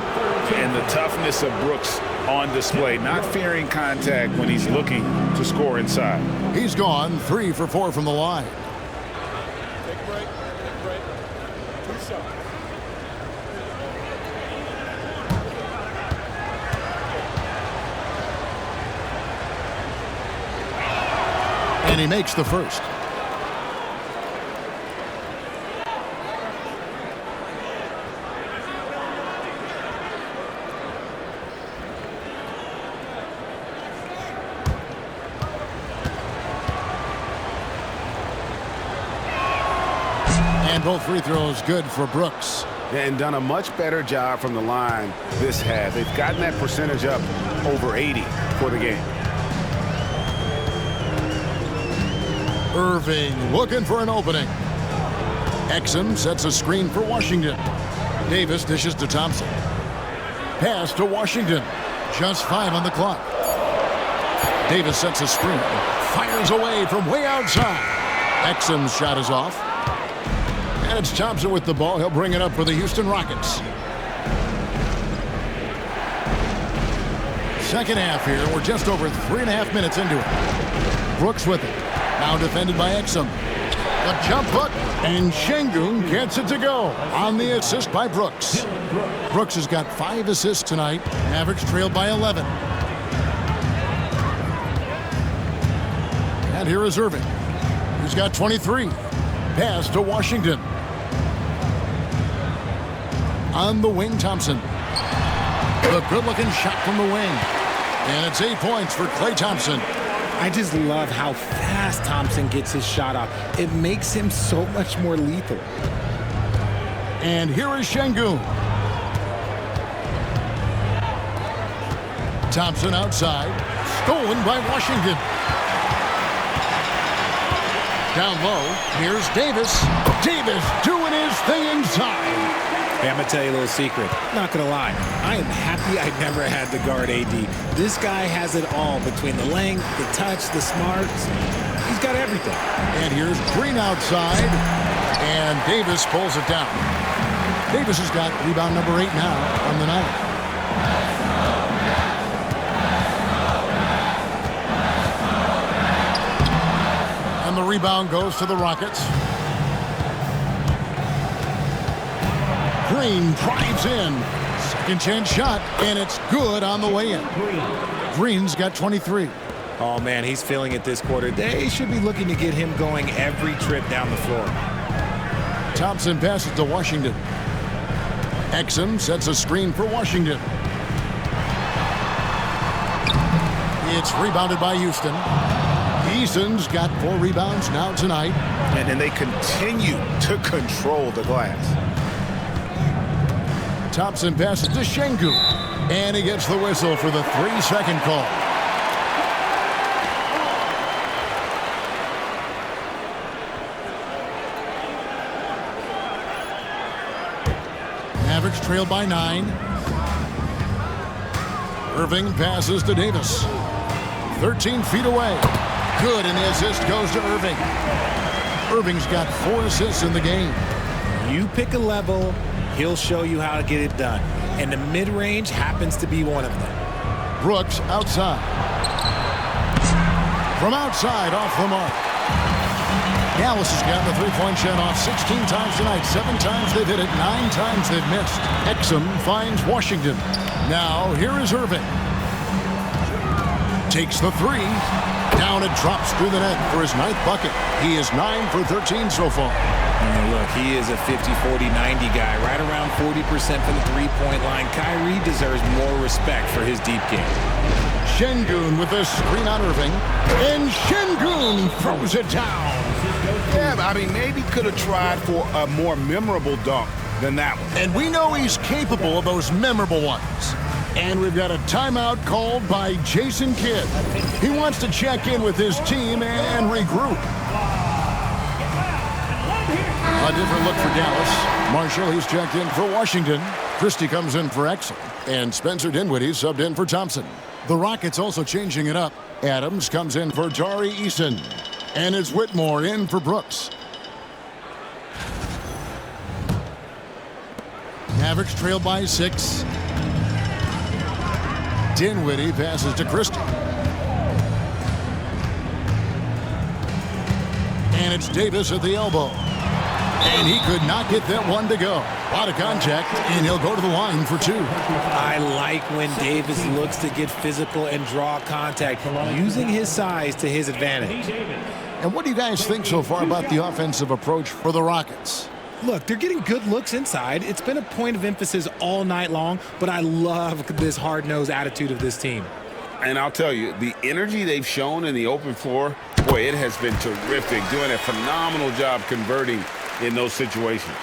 And the toughness of Brooks on display, not fearing contact when he's looking to score inside. He's gone 3 for 4 from the line. Take a break. 2 shots. And he makes the first. And both free throws good for Brooks. And done a much better job from the line this half. They've gotten that percentage up over 80 for the game. Irving looking for an opening. Exum sets a screen for Washington. Davis dishes to Thompson. Pass to Washington. Just 5 on the clock. Davis sets a screen. Fires away from way outside. Exum's shot is off. And it's Thompson with the ball. He'll bring it up for the Houston Rockets. Second half here. We're just over 3.5 minutes into it. Brooks with it. Now defended by Exum. The jump hook. And Şengün gets it to go on the assist by Brooks. Brooks has got 5 assists tonight. Mavericks trailed by 11. And here is Irving. He's got 23. Pass to Washington. On the wing, Thompson. A good-looking shot from the wing. And it's 8 points for Klay Thompson. I just love how fast Thompson gets his shot off. It makes him so much more lethal. And here is Şengün. Thompson outside. Stolen by Washington. Down low, here's Davis. Davis doing his thing inside. Hey, I'm going to tell you a little secret. Not going to lie. I am happy I never had to guard AD. This guy has it all between the length, the touch, the smarts. He's got everything. And here's Green outside, and Davis pulls it down. Davis has got rebound number 8 now on the night. And the rebound goes to the Rockets. Green drives in. Second chance shot, and it's good on the way in. Green's got 23. Oh, man, he's feeling it this quarter. They should be looking to get him going every trip down the floor. Thompson passes to Washington. Exum sets a screen for Washington. It's rebounded by Houston. Eason's got 4 rebounds now tonight. And then they continue to control the glass. Thompson passes to Şengün. And he gets the whistle for the 3-second call. Mavericks trail by 9. Irving passes to Davis. 13 feet away. Good, and the assist goes to Irving. Irving's got 4 assists in the game. You pick a level, he'll show you how to get it done. And the mid-range happens to be one of them. Brooks outside. From outside, off the mark. Dallas has gotten the three-point shot off 16 times tonight. 7 times they've hit it, 9 times they've missed. Exum finds Washington. Now, here is Irving. Takes the 3. Down and drops through the net for his 9th bucket. He is 9 for 13 so far. And look, he is a 50, 40, 90 guy, right around 40% from the three-point line. Kyrie deserves more respect for his deep game. Şengün with a screen on Irving. And Şengün throws it down. Yeah, I mean, maybe could have tried for a more memorable dunk than that one. And we know he's capable of those memorable ones. And we've got a timeout called by Jason Kidd. He wants to check in with his team and regroup. A different look for Dallas. Marshall, he's checked in for Washington. Christie comes in for Exum. And Spencer Dinwiddie subbed in for Thompson. The Rockets also changing it up. Adams comes in for Tari Eason. And it's Whitmore in for Brooks. Mavericks trail by 6. Dinwiddie passes to Christie. And it's Davis at the elbow. And he could not get that one to go. A lot of contact, and he'll go to the line for 2. I like when Davis looks to get physical and draw contact, using his size to his advantage. And what do you guys think so far about the offensive approach for the Rockets? Look, they're getting good looks inside. It's been a point of emphasis all night long, but I love this hard-nosed attitude of this team. And I'll tell you, the energy they've shown in the open floor, boy, it has been terrific, doing a phenomenal job converting in those situations.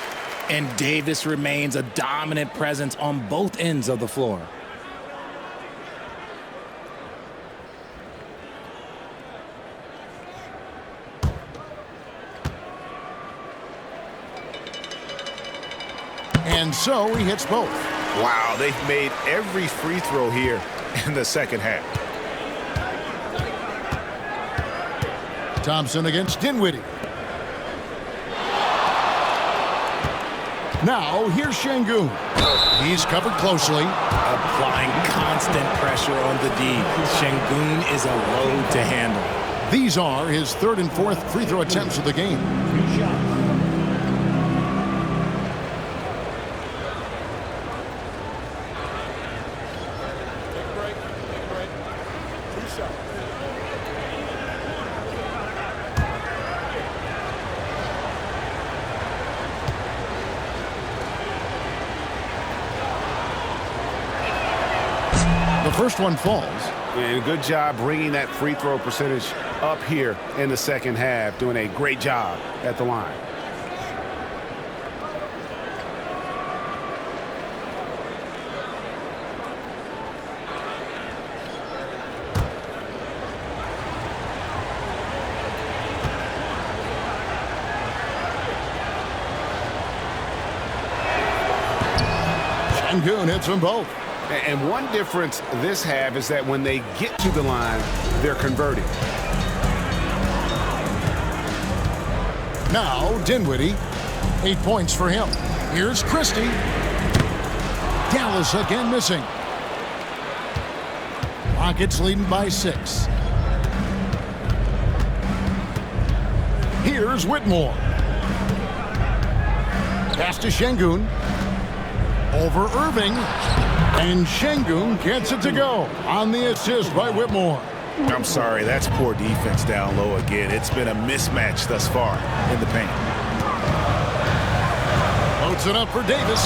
And Davis remains a dominant presence on both ends of the floor. And so he hits both. Wow, they've made every free throw here in the second half. Thompson against Dinwiddie. Now, here's Şengün. He's covered closely. Applying constant pressure on the D. Şengün is a load to handle. These are his 3rd and 4th free throw attempts of the game. The first one falls. And good job bringing that free throw percentage up here in the second half, doing a great job at the line. Şengün hits them both. And one difference this half is that when they get to the line, they're converting. Now Dinwiddie, 8 points for him. Here's Christie. Dallas again missing. Rockets leading by 6. Here's Whitmore. Pass to Şengün. Over Irving. And Şengün gets it to go on the assist by Whitmore. I'm sorry, that's poor defense down low again. It's been a mismatch thus far in the paint. Loads it up for Davis.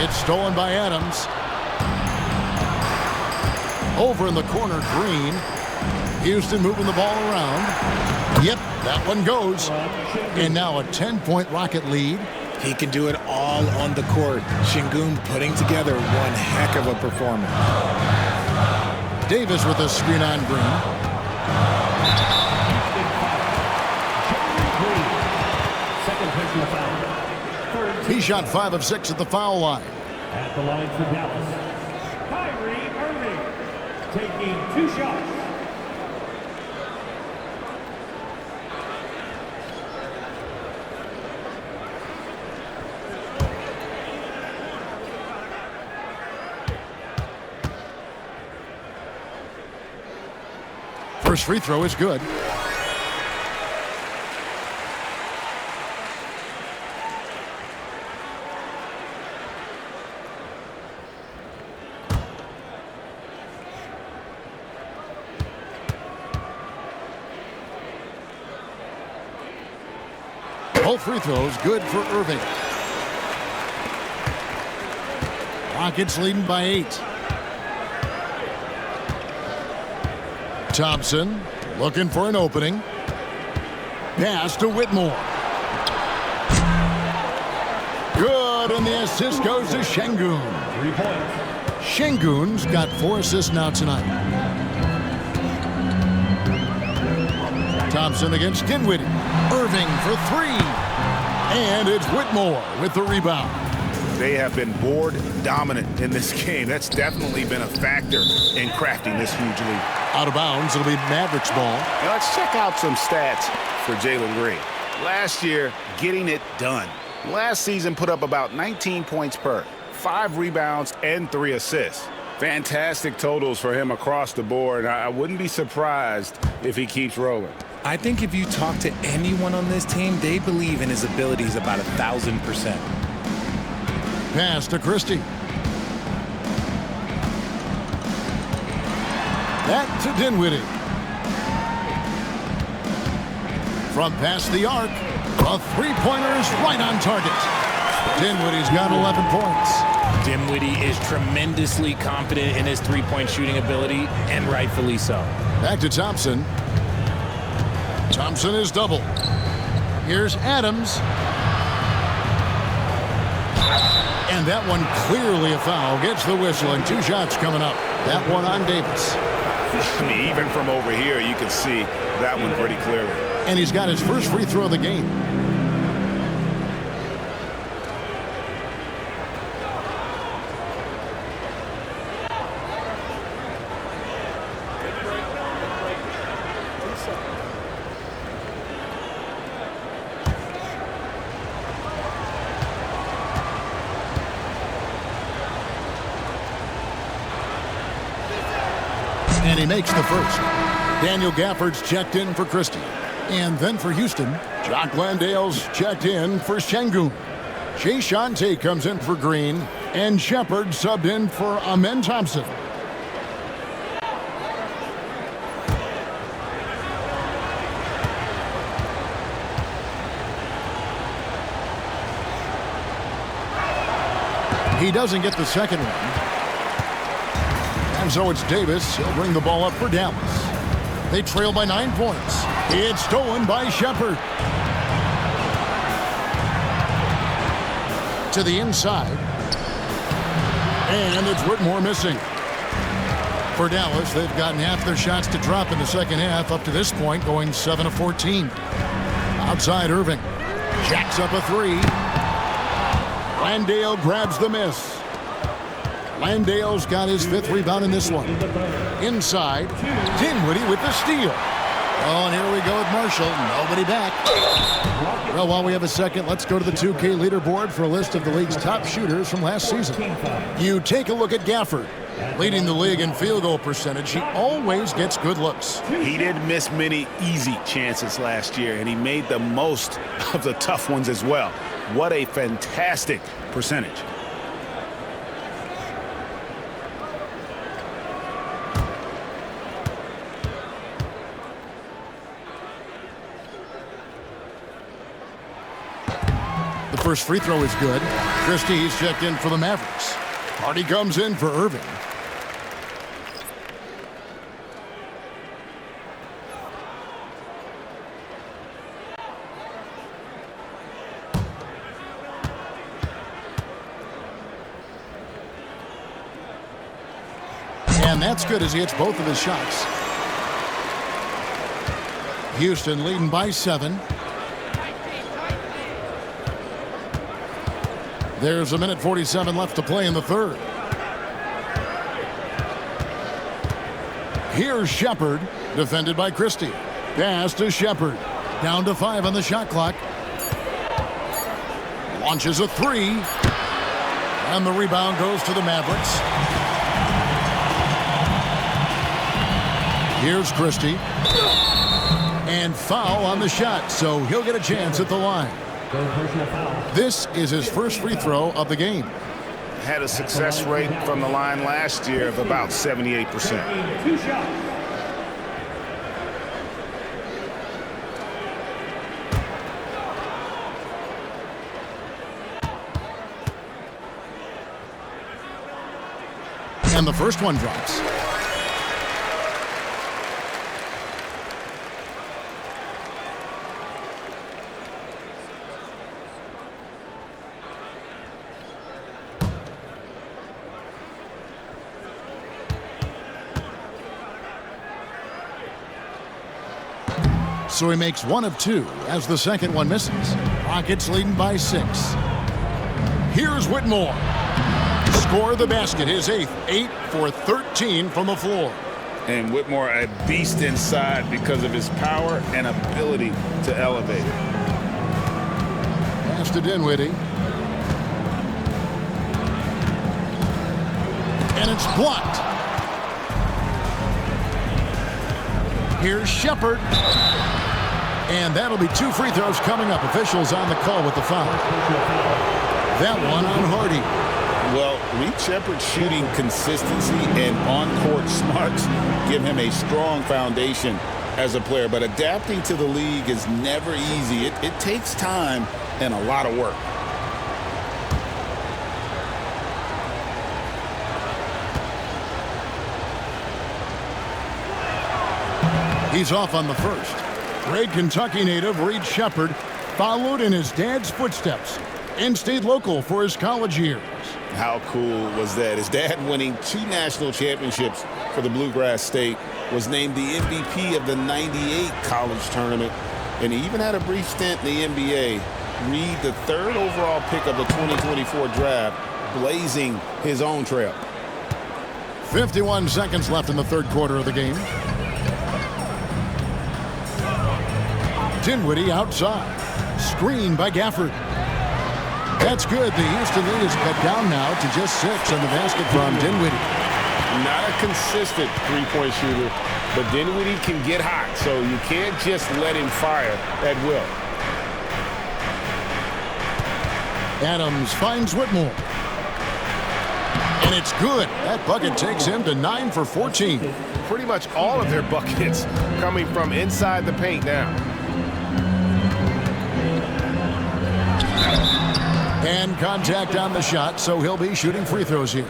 It's stolen by Adams. Over in the corner, Green. Houston moving the ball around. Yep, that one goes. And now a 10-point Rocket lead. He can do it all on the court. Şengün putting together one heck of a performance. Davis with a screen on Green. Second personal foul. He shot 5 of 6 at the foul line. At the line for Dallas, Kyrie Irving taking 2 shots. First free throw is good. Both free throws good for Irving. Rockets leading by 8. Thompson looking for an opening. Pass to Whitmore. Good, and the assist goes to Şengün. 3 points. Şengün's got 4 assists now tonight. Thompson against Dinwiddie. Irving for 3. And it's Whitmore with the rebound. They have been board dominant in this game. That's definitely been a factor in crafting this huge lead. Out of bounds, it'll be Mavericks ball. Now let's check out some stats for Jalen Green. Last year, getting it done. Last season put up about 19 points per, 5 rebounds, and 3 assists. Fantastic totals for him across the board. I wouldn't be surprised if he keeps rolling. I think if you talk to anyone on this team, they believe in his abilities about 1,000%. Pass to Christie. Back to Dinwiddie. From past the arc, a three-pointer is right on target. Dinwiddie's got 11 points. Dinwiddie is tremendously confident in his three-point shooting ability, and rightfully so. Back to Thompson. Thompson is double. Here's Adams. And that one clearly a foul. Gets the whistle, and 2 shots coming up. That one on Davis. Even from over here, you can see that one pretty clearly. And he's got his first free throw of the game. And he makes the first. Daniel Gafford's checked in for Christie. And then for Houston, Jock Landale's checked in for Şengün. Jay Shante comes in for Green. And Shepard subbed in for Amen Thompson. He doesn't get the second one. And so it's Davis. He'll bring the ball up for Dallas. They trail by 9 points. It's stolen by Shepard. To the inside. And it's Whitmore missing. For Dallas, they've gotten half their shots to drop in the second half up to this point, going 7 of 14. Outside Irving. Jacks up a 3. Landale grabs the miss. Landale's got his 5th rebound in this one. Inside, Dinwiddie with the steal. Oh, and here we go with Marshall. Nobody back. Well, while we have a second, let's go to the 2K leaderboard for a list of the league's top shooters from last season. You take a look at Gafford. Leading the league in field goal percentage, he always gets good looks. He didn't miss many easy chances last year, and he made the most of the tough ones as well. What a fantastic percentage. The first free throw is good. Christie, he's checked in for the Mavericks. Hardy comes in for Irving. And that's good as he hits both of his shots. Houston leading by 7. There's a minute 47 left to play in the third. Here's Shepard, defended by Christie. Pass to Shepard. Down to 5 on the shot clock. Launches a 3. And the rebound goes to the Mavericks. Here's Christie. And foul on the shot, so he'll get a chance at the line. This is his first free throw of the game. Had a success rate from the line last year of about 78%. And the first one drops. So he makes 1 of 2 as the second one misses. Rockets leading by 6. Here's Whitmore. Score the basket, his 8th. 8 for 13 from the floor. And Whitmore a beast inside because of his power and ability to elevate. Pass to Dinwiddie. And it's blocked. Here's Shepard. And that'll be 2 free throws coming up. Officials on the call with the foul. That one on Hardy. Well, Reed Shepard's shooting consistency and on-court smarts give him a strong foundation as a player. But adapting to the league is never easy. It takes time and a lot of work. He's off on the first. Great Kentucky native Reed Shepard followed in his dad's footsteps and stayed local for his college years. How cool was that? His dad, winning 2 national championships for the Bluegrass State, was named the MVP of the '98 college tournament, and he even had a brief stint in the NBA. Reed, the 3rd overall pick of the 2024 draft, blazing his own trail. 51 seconds left in the third quarter of the game. Dinwiddie outside. Screen by Gafford. That's good. The Houston lead is cut down now to just 6 on the basket from Dinwiddie. Not a consistent three-point shooter, but Dinwiddie can get hot, so you can't just let him fire at will. Adams finds Whitmore. And it's good. That bucket takes him to 9 for 14. Pretty much all of their buckets coming from inside the paint now. And contact on the shot, so he'll be shooting free throws here.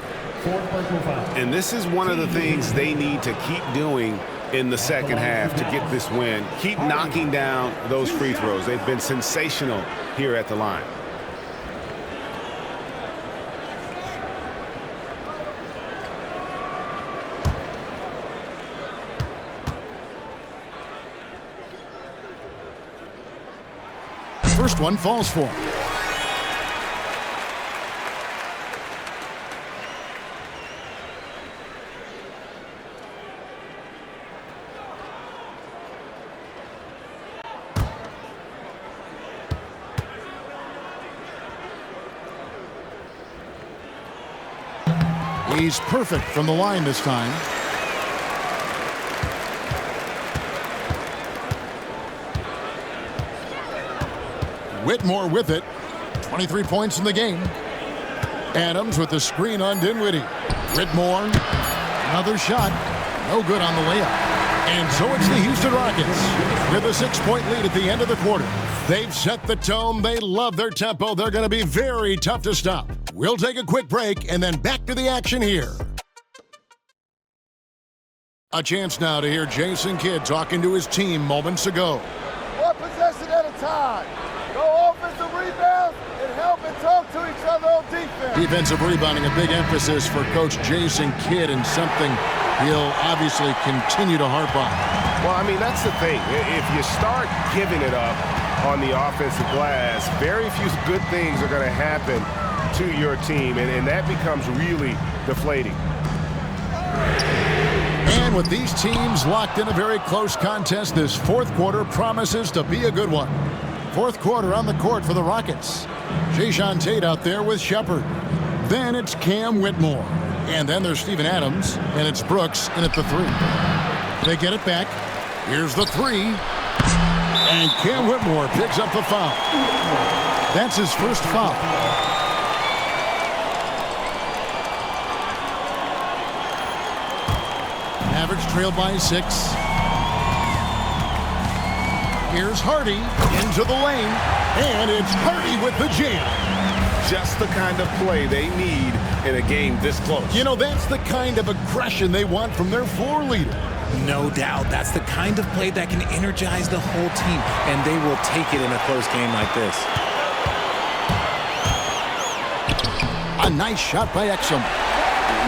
And this is one of the things they need to keep doing in the second half to get this win. Keep knocking down those free throws. They've been sensational here at the line. First one falls for him. He's perfect from the line this time. Whitmore with it. 23 points in the game. Adams with the screen on Dinwiddie. Whitmore, another shot. No good on the layup. And so it's the Houston Rockets with a 6-point lead at the end of the quarter. They've set the tone. They love their tempo. They're going to be very tough to stop. We'll take a quick break and then back to the action here. A chance now to hear Jason Kidd talking to his team moments ago. One possession at a time. Go offensive rebounds and help and talk to each other on defense. Defensive rebounding, a big emphasis for Coach Jason Kidd, and something he'll obviously continue to harp on. Well, I mean, that's the thing. If you start giving it up on the offensive glass, very few good things are going to happen to your team, and that becomes really deflating. And with these teams locked in a very close contest, this fourth quarter promises to be a good one. Fourth quarter on the court for the Rockets. Jayshawn Tate out there with Shepard. Then it's Cam Whitmore. And then there's Steven Adams, and it's Brooks in at the 3. They get it back. Here's the 3. And Cam Whitmore picks up the foul. That's his first foul. Mavericks trail by 6. Here's Hardy into the lane, and it's Hardy with the jam. Just the kind of play they need in a game this close. You know, that's the kind of aggression they want from their floor leader. No doubt. That's the kind of play that can energize the whole team, and they will take it in a close game like this. A nice shot by Exum.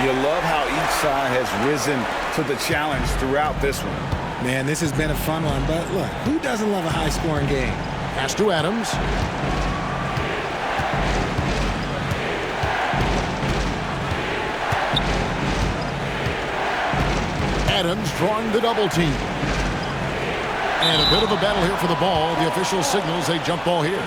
You love how each side has risen to the challenge throughout this one. Man, this has been a fun one, but look, who doesn't love a high-scoring game? Pass to Adams. Adams drawing the double team. And a bit of a battle here for the ball. The official signals a jump ball here.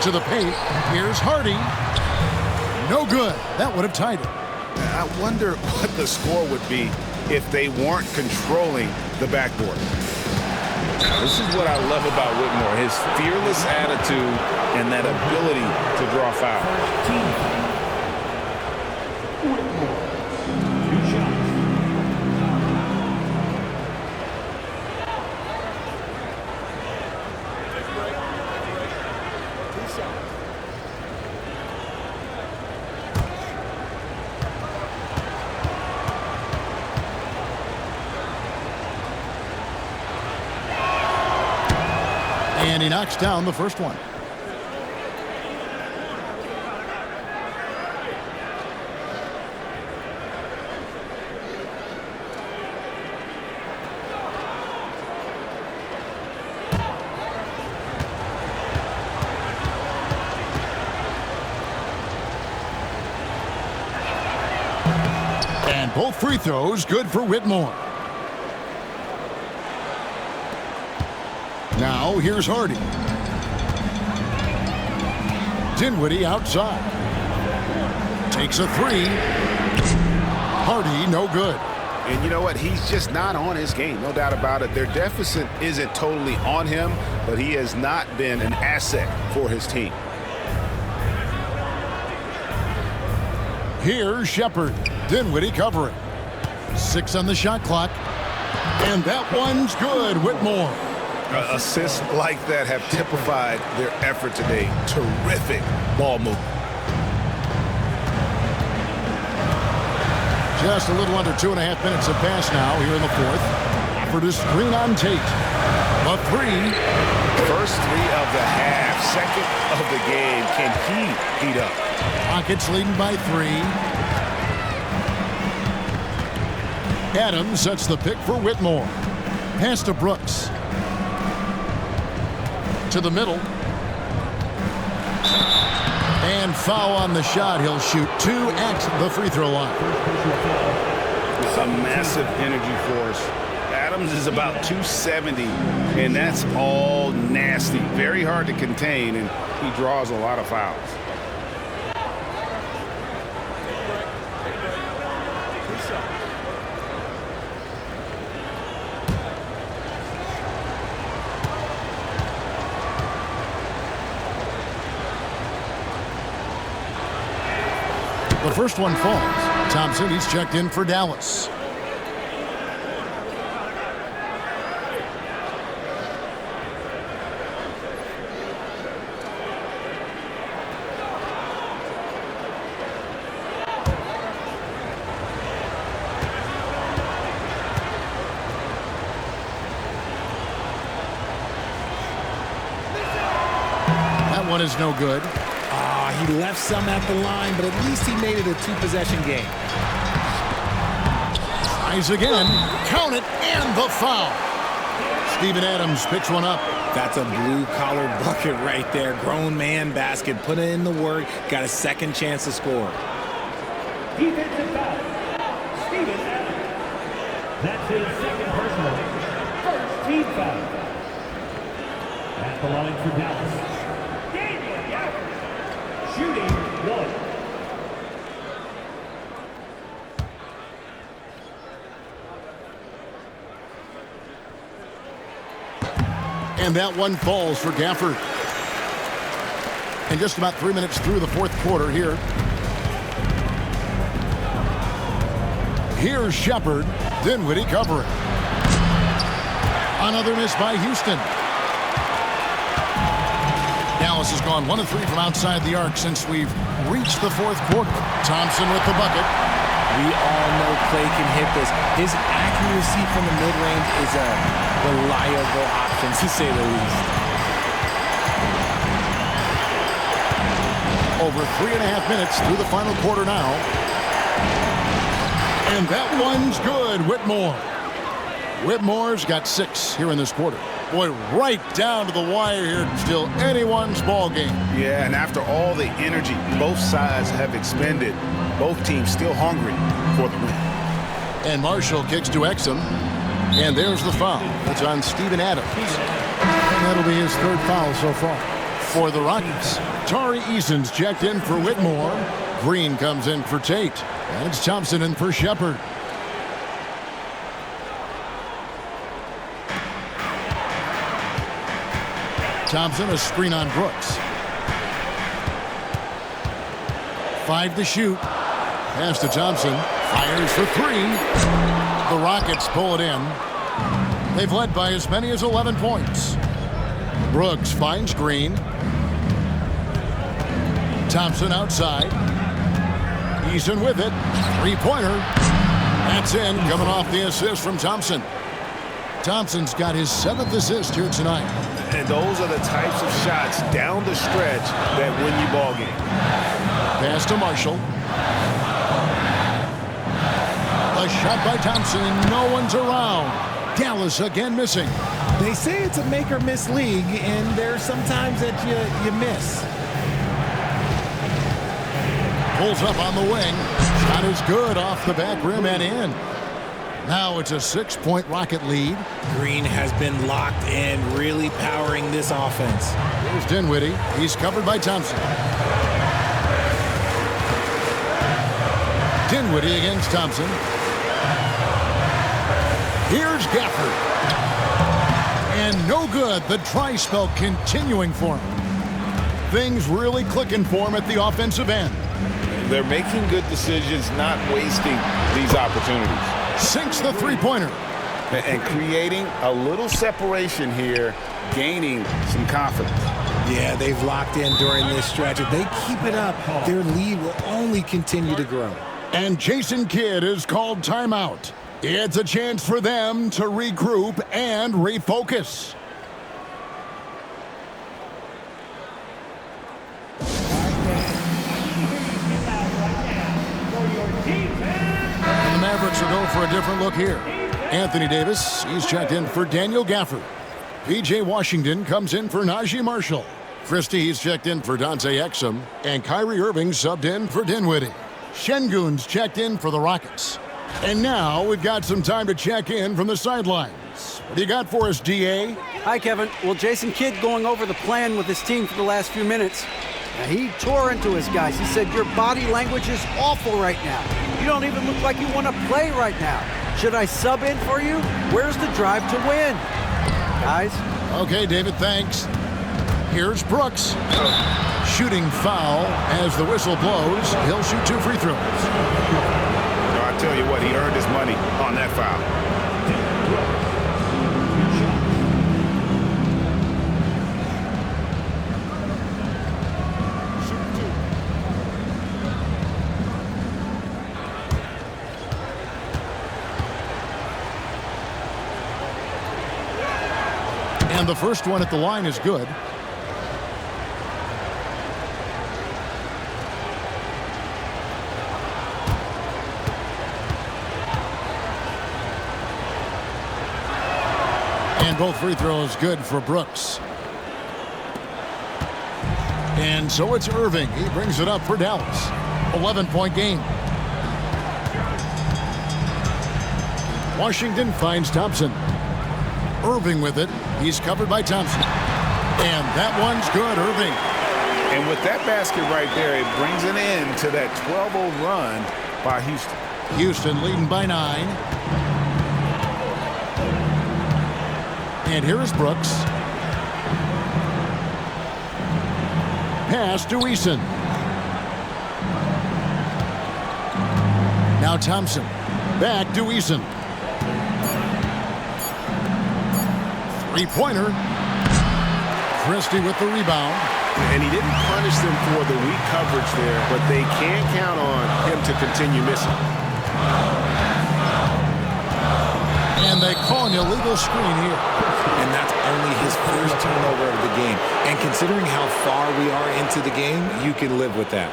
To the paint. Here's Hardy. No good. That would have tied it. I wonder what the score would be if they weren't controlling the backboard. This is what I love about Whitmore, his fearless attitude and that ability to draw fouls. And he knocks down the first one. And both free throws good for Whitmore. Now here's Hardy. Dinwiddie outside. Takes a 3. Hardy no good. And you know what? He's just not on his game, no doubt about it. Their deficit isn't totally on him, but he has not been an asset for his team. Here's Shepard. Dinwiddie covering. 6 on the shot clock. And that one's good. Whitmore. Assists like that have typified their effort today. Terrific ball movement. Just a little under 2.5 minutes have passed now here in the fourth. For the screen on Tate. A 3. First 3 of the half. Second of the game. Can he heat up? Rockets leading by 3. Adams sets the pick for Whitmore. Pass to Brooks. To the middle. And foul on the shot. He'll shoot 2 at the free throw line. a massive energy force. Adams is about 270, and that's all nasty. Very hard to contain, and he draws a lot of fouls. The first one falls. Thompson, he's checked in for Dallas. That one is no good. He left some at the line, but at least he made it a two-possession game. Tries again. Count it, and the foul. Steven Adams picks one up. That's a blue-collar bucket right there. Grown man basket. Put in the work. Got a second chance to score. Defensive foul. Steven Adams. That's his second personal. First team foul. At the line for Dallas. Shooting one. And that one falls for Gafford. And just about 3 minutes through the fourth quarter here. Here's Shepard. Dinwiddie covering. Another miss by Houston. Dallas has gone 1 of 3 from outside the arc since we've reached the fourth quarter. Thompson with the bucket. We all know Clay can hit this. His accuracy from the mid-range is a reliable option, to say the least. Over 3.5 minutes through the final quarter now. And that one's good, Whitmore. Whitmore's got 6 here in this quarter. Boy, right down to the wire here. Still anyone's ball game. Yeah, and after all the energy both sides have expended, both teams still hungry for the win. And Marshall kicks to Exum. And there's the foul. It's on Steven Adams. And that'll be his third foul so far. For the Rockets, Tari Eason's checked in for Whitmore. Green comes in for Tate. And it's Thompson in for Shepard. Thompson, a screen on Brooks. 5 to shoot. Pass to Thompson. Fires for 3. The Rockets pull it in. They've led by as many as 11 points. Brooks finds Green. Thompson outside. Eason with it. 3-pointer. That's in, coming off the assist from Thompson. Thompson's got his 7th assist here tonight. And those are the types of shots down the stretch that win you ball game. Pass to Marshall. A shot by Thompson, and no one's around. Dallas again missing. They say it's a make-or-miss league, and there's sometimes that you miss. Pulls up on the wing. Shot is good off the back rim and in. Now it's a 6-point Rocket lead. Green has been locked in, really powering this offense. Here's Dinwiddie. He's covered by Thompson. Dinwiddie against Thompson. Here's Gafford. And no good. The try spell continuing for him. Things really clicking for him at the offensive end. They're making good decisions, not wasting these opportunities. Sinks the 3-pointer. And creating a little separation here, gaining some confidence. Yeah, they've locked in during this stretch. If they keep it up, their lead will only continue to grow. And Jason Kidd is called timeout. It's a chance for them to regroup and refocus. And the Mavericks will go for a different look here. Anthony Davis, he's checked in for Daniel Gafford. P.J. Washington comes in for Najee Marshall. Christie, he's checked in for Dante Exum. And Kyrie Irving subbed in for Dinwiddie. Şengün's checked in for the Rockets. And now we've got some time to check in from the sidelines. What do you got for us, DA? Hi, Kevin. Well, Jason Kidd going over the plan with his team for the last few minutes. Now, he tore into his guys. He said, your body language is awful right now. You don't even look like you want to play right now. Should I sub in for you? Where's the drive to win? Guys? Okay, David, thanks. Here's Brooks. Shooting foul as the whistle blows. He'll shoot 2 free throws. I tell you what, he earned his money on that foul. And the first one at the line is good. And both free throws good for Brooks. And so it's Irving. He brings it up for Dallas. 11-point game. Washington finds Thompson. Irving with it. He's covered by Thompson. And that one's good, Irving. And with that basket right there, it brings an end to that 12-0 run by Houston. Houston leading by 9. And here is Brooks. Pass to Eason. Now Thompson. Back to Eason. Three-pointer. Christie with the rebound. And he didn't punish them for the weak coverage there, but they can't count on him to continue missing. And they call an illegal screen here. And that's only his first turnover of the game. And considering how far we are into the game, you can live with that.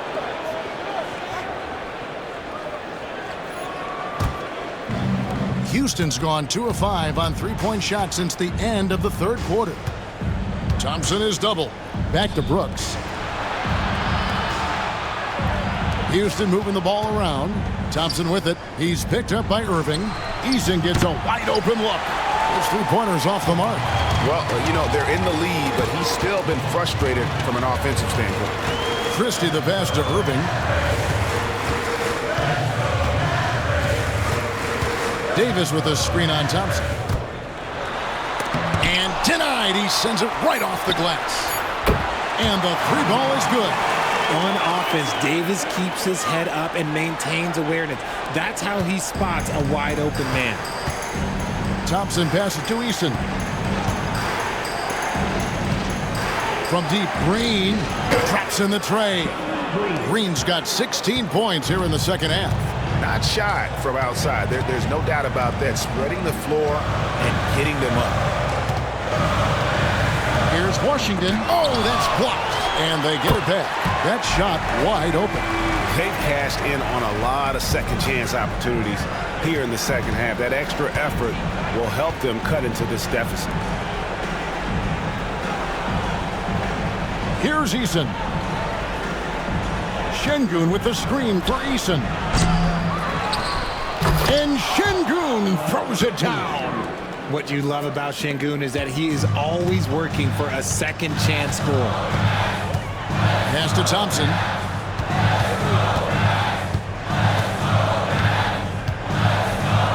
Houston's gone 2 of 5 on three-point shots since the end of the third quarter. Thompson is double. Back to Brooks. Houston moving the ball around. Thompson with it. He's picked up by Irving. Eason gets a wide-open look. His three-pointer's off the mark. Well, you know, they're in the lead, but he's still been frustrated from an offensive standpoint. Christie the pass to Irving. Davis with a screen on Thompson. And denied. He sends it right off the glass. And the three ball is good. On offense, Davis keeps his head up and maintains awareness. That's how he spots a wide open man. Thompson passes to Eason. From deep, Green traps in the tray. Green's got 16 points here in the second half. Not shy from outside. There's no doubt about that. Spreading the floor and hitting them up. Here's Washington. Oh, that's blocked. And they get it back. That shot wide open. They've cashed in on a lot of second chance opportunities here in the second half. That extra effort will help them cut into this deficit. Here's Eason. Şengün with the screen for Eason. And Şengün throws it down. What you love about Şengün is that he is always working for a second chance score. Pass to Thompson.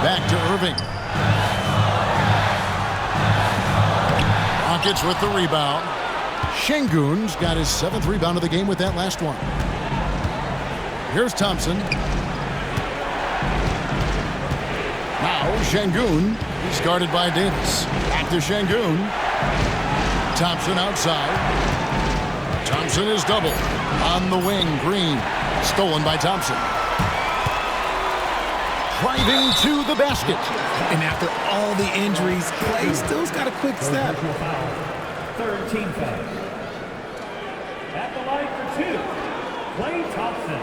Back to Irving. Rockets with the rebound. Şengün's got his 7th rebound of the game with that last one. Here's Thompson. Now Şengün. He's guarded by Davis. Back to Şengün. Thompson outside. Thompson is double. On the wing, Green. Stolen by Thompson. Driving to the basket. And after all the injuries, Clay still's got a quick step. Third team foul. At the line for 2, Clay Thompson.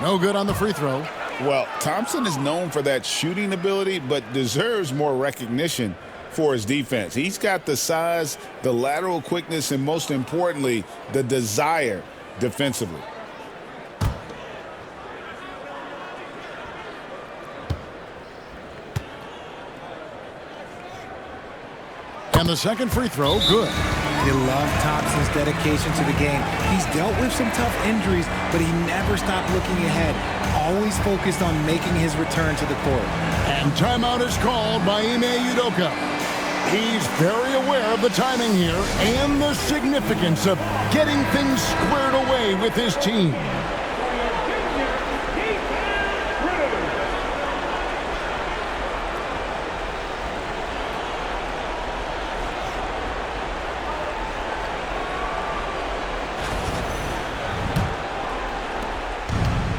No good on the free throw. Well, Thompson is known for that shooting ability, but deserves more recognition for his defense. He's got the size, the lateral quickness, and most importantly, the desire defensively. And the second free throw, good. You love Thompson's dedication to the game. He's dealt with some tough injuries, but he never stopped looking ahead. Always focused on making his return to the court. And timeout is called by Ime Udoka. He's very aware of the timing here and the significance of getting things squared away with his team.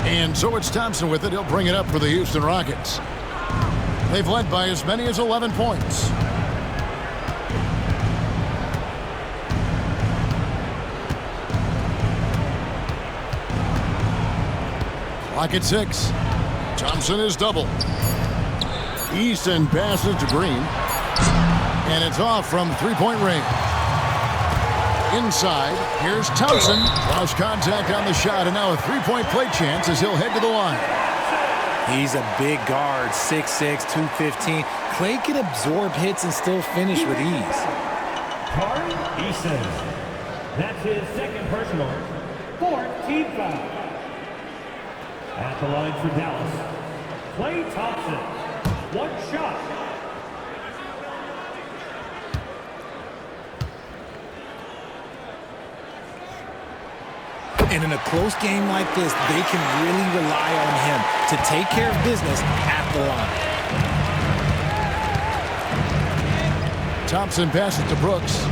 And so it's Thompson with it. He'll bring it up for the Houston Rockets. They've led by as many as 11 points. Clock at 6. Thompson is double. Easton passes to Green. And it's off from three-point range. Inside, here's Thompson. Lost contact on the shot, and now a three-point play chance as he'll head to the line. He's a big guard, 6'6", 215. Clay can absorb hits and still finish with ease. Easton. That's his second personal. 4th team foul. At the line for Dallas, Klay Thompson. One shot. And in a close game like this, they can really rely on him to take care of business at the line. Thompson passes to Brooks.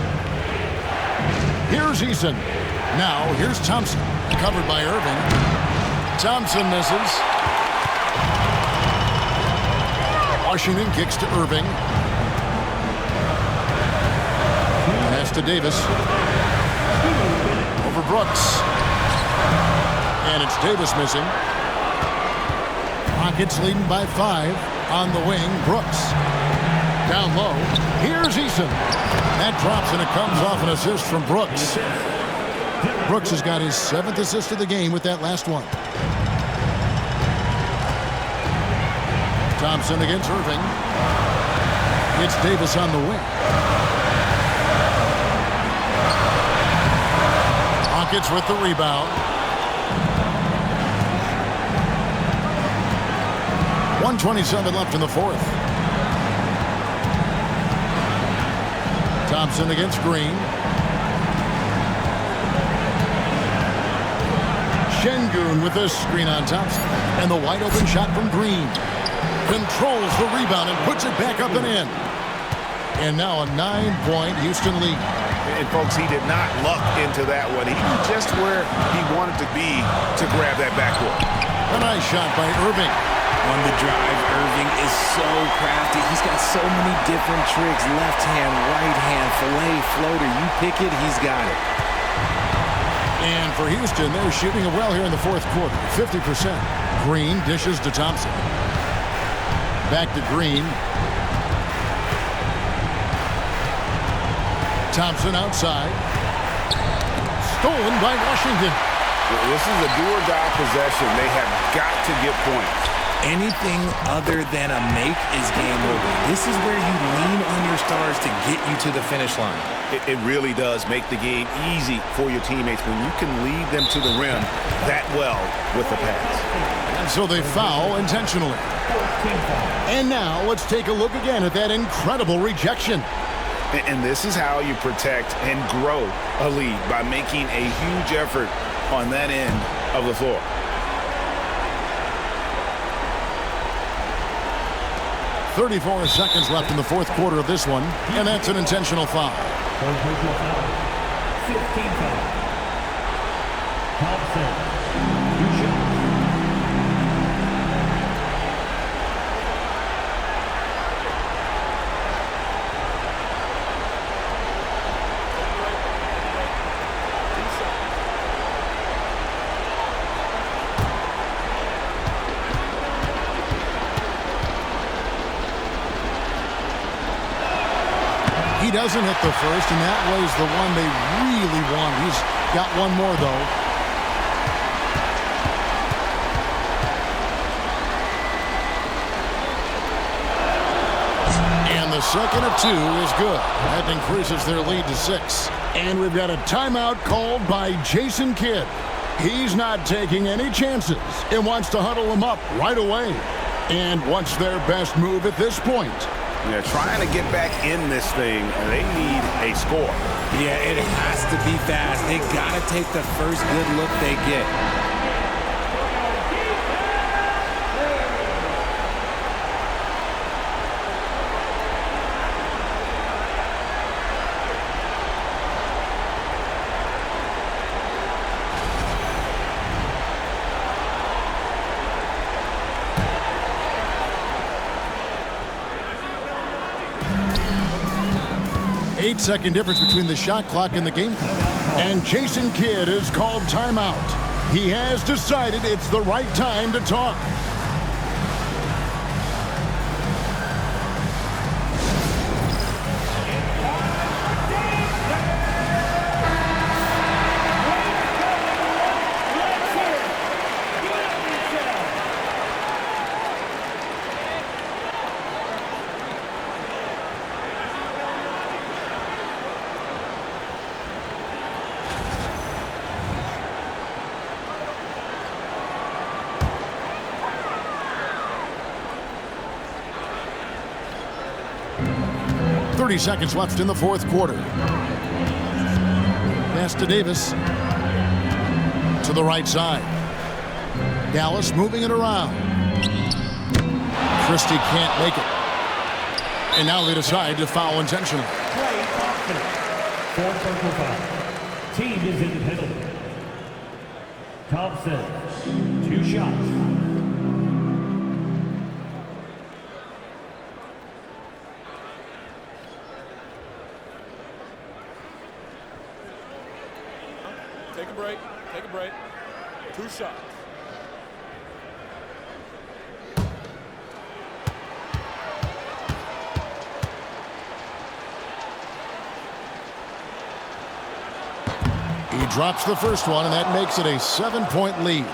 Here's Eason. Now, here's Thompson. Covered by Irving. Thompson misses. Washington kicks to Irving. Pass to Davis. Over Brooks. And it's Davis missing. Rockets leading by 5. On the wing, Brooks. Down low. Here's Eason. That drops, and it comes off an assist from Brooks. Brooks has got his 7th assist of the game with that last one. Thompson against Irving. It's Davis on the wing. Rockets with the rebound. 1:27 left in the 4th. Thompson against Green. Şengün with a screen on Thompson. And the wide open shot from Green. Controls the rebound and puts it back up and in. And now a 9-point Houston lead. And folks, he did not luck into that one. He knew just where he wanted to be to grab that backboard. A nice shot by Irving. On the drive, Irving is so crafty. He's got so many different tricks. Left hand, right hand, fillet, floater. You pick it, he's got it. And for Houston, they're shooting it well here in the 4th quarter. 50%. Green dishes to Thompson. Back to Green. Thompson outside. Stolen by Washington. This is a do-or-die possession. They have got to get points. Anything other than a make is game over. This is where you lean on your stars to get you to the finish line. It really does make the game easy for your teammates when you can lead them to the rim that well with the pass. And so they foul intentionally. And now let's take a look again at that incredible rejection. And this is how you protect and grow a lead, by making a huge effort on that end of the floor. .34 seconds left in the 4th quarter of this one, and that's an intentional foul. 15 foul. Thompson. doesn't hit the first, and that was the one they really wanted. He's got one more, though. And the second of 2 is good. That increases their lead to 6. And we've got a timeout called by Jason Kidd. He's not taking any chances and wants to huddle them up right away. And what's their best move at this point? Yeah, trying to get back in this thing, they need a score. Yeah, it has to be fast. They got to take the first good look they get. Eight-second difference between the shot clock and the game clock. And Jason Kidd is called timeout. He has decided it's the right time to talk. Seconds left in the fourth quarter. Pass to Davis. To the right side. Dallas moving it around. Christie can't make it. And now they decide to foul intentionally. Play offense. 4-5. Team is in penalty. Thompson, 2 shots. Take a break. Take a break. 2 shots. He drops the first one, and that makes it a 7-point lead.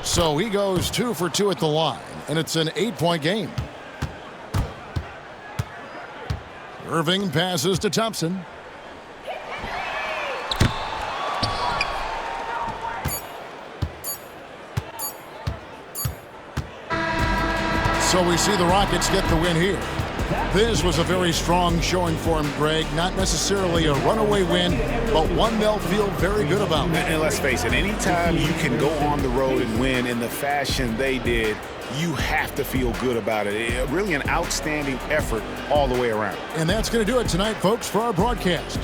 So he goes 2 for 2 at the line, and it's an 8-point game. Irving passes to Thompson. So we see the Rockets get the win here. This was a very strong showing for him, Greg. Not necessarily a runaway win, but one they'll feel very good about. And let's face it, anytime you can go on the road and win in the fashion they did, you have to feel good about it. Really an outstanding effort all the way around. And that's going to do it tonight, folks, for our broadcast.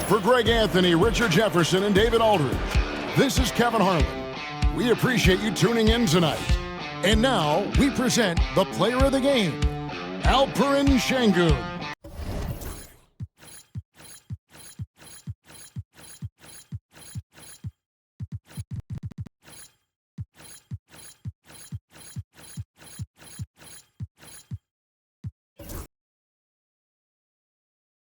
For Greg Anthony, Richard Jefferson, and David Aldridge, this is Kevin Harlan. We appreciate you tuning in tonight. And now we present the player of the game, Alperen Şengün.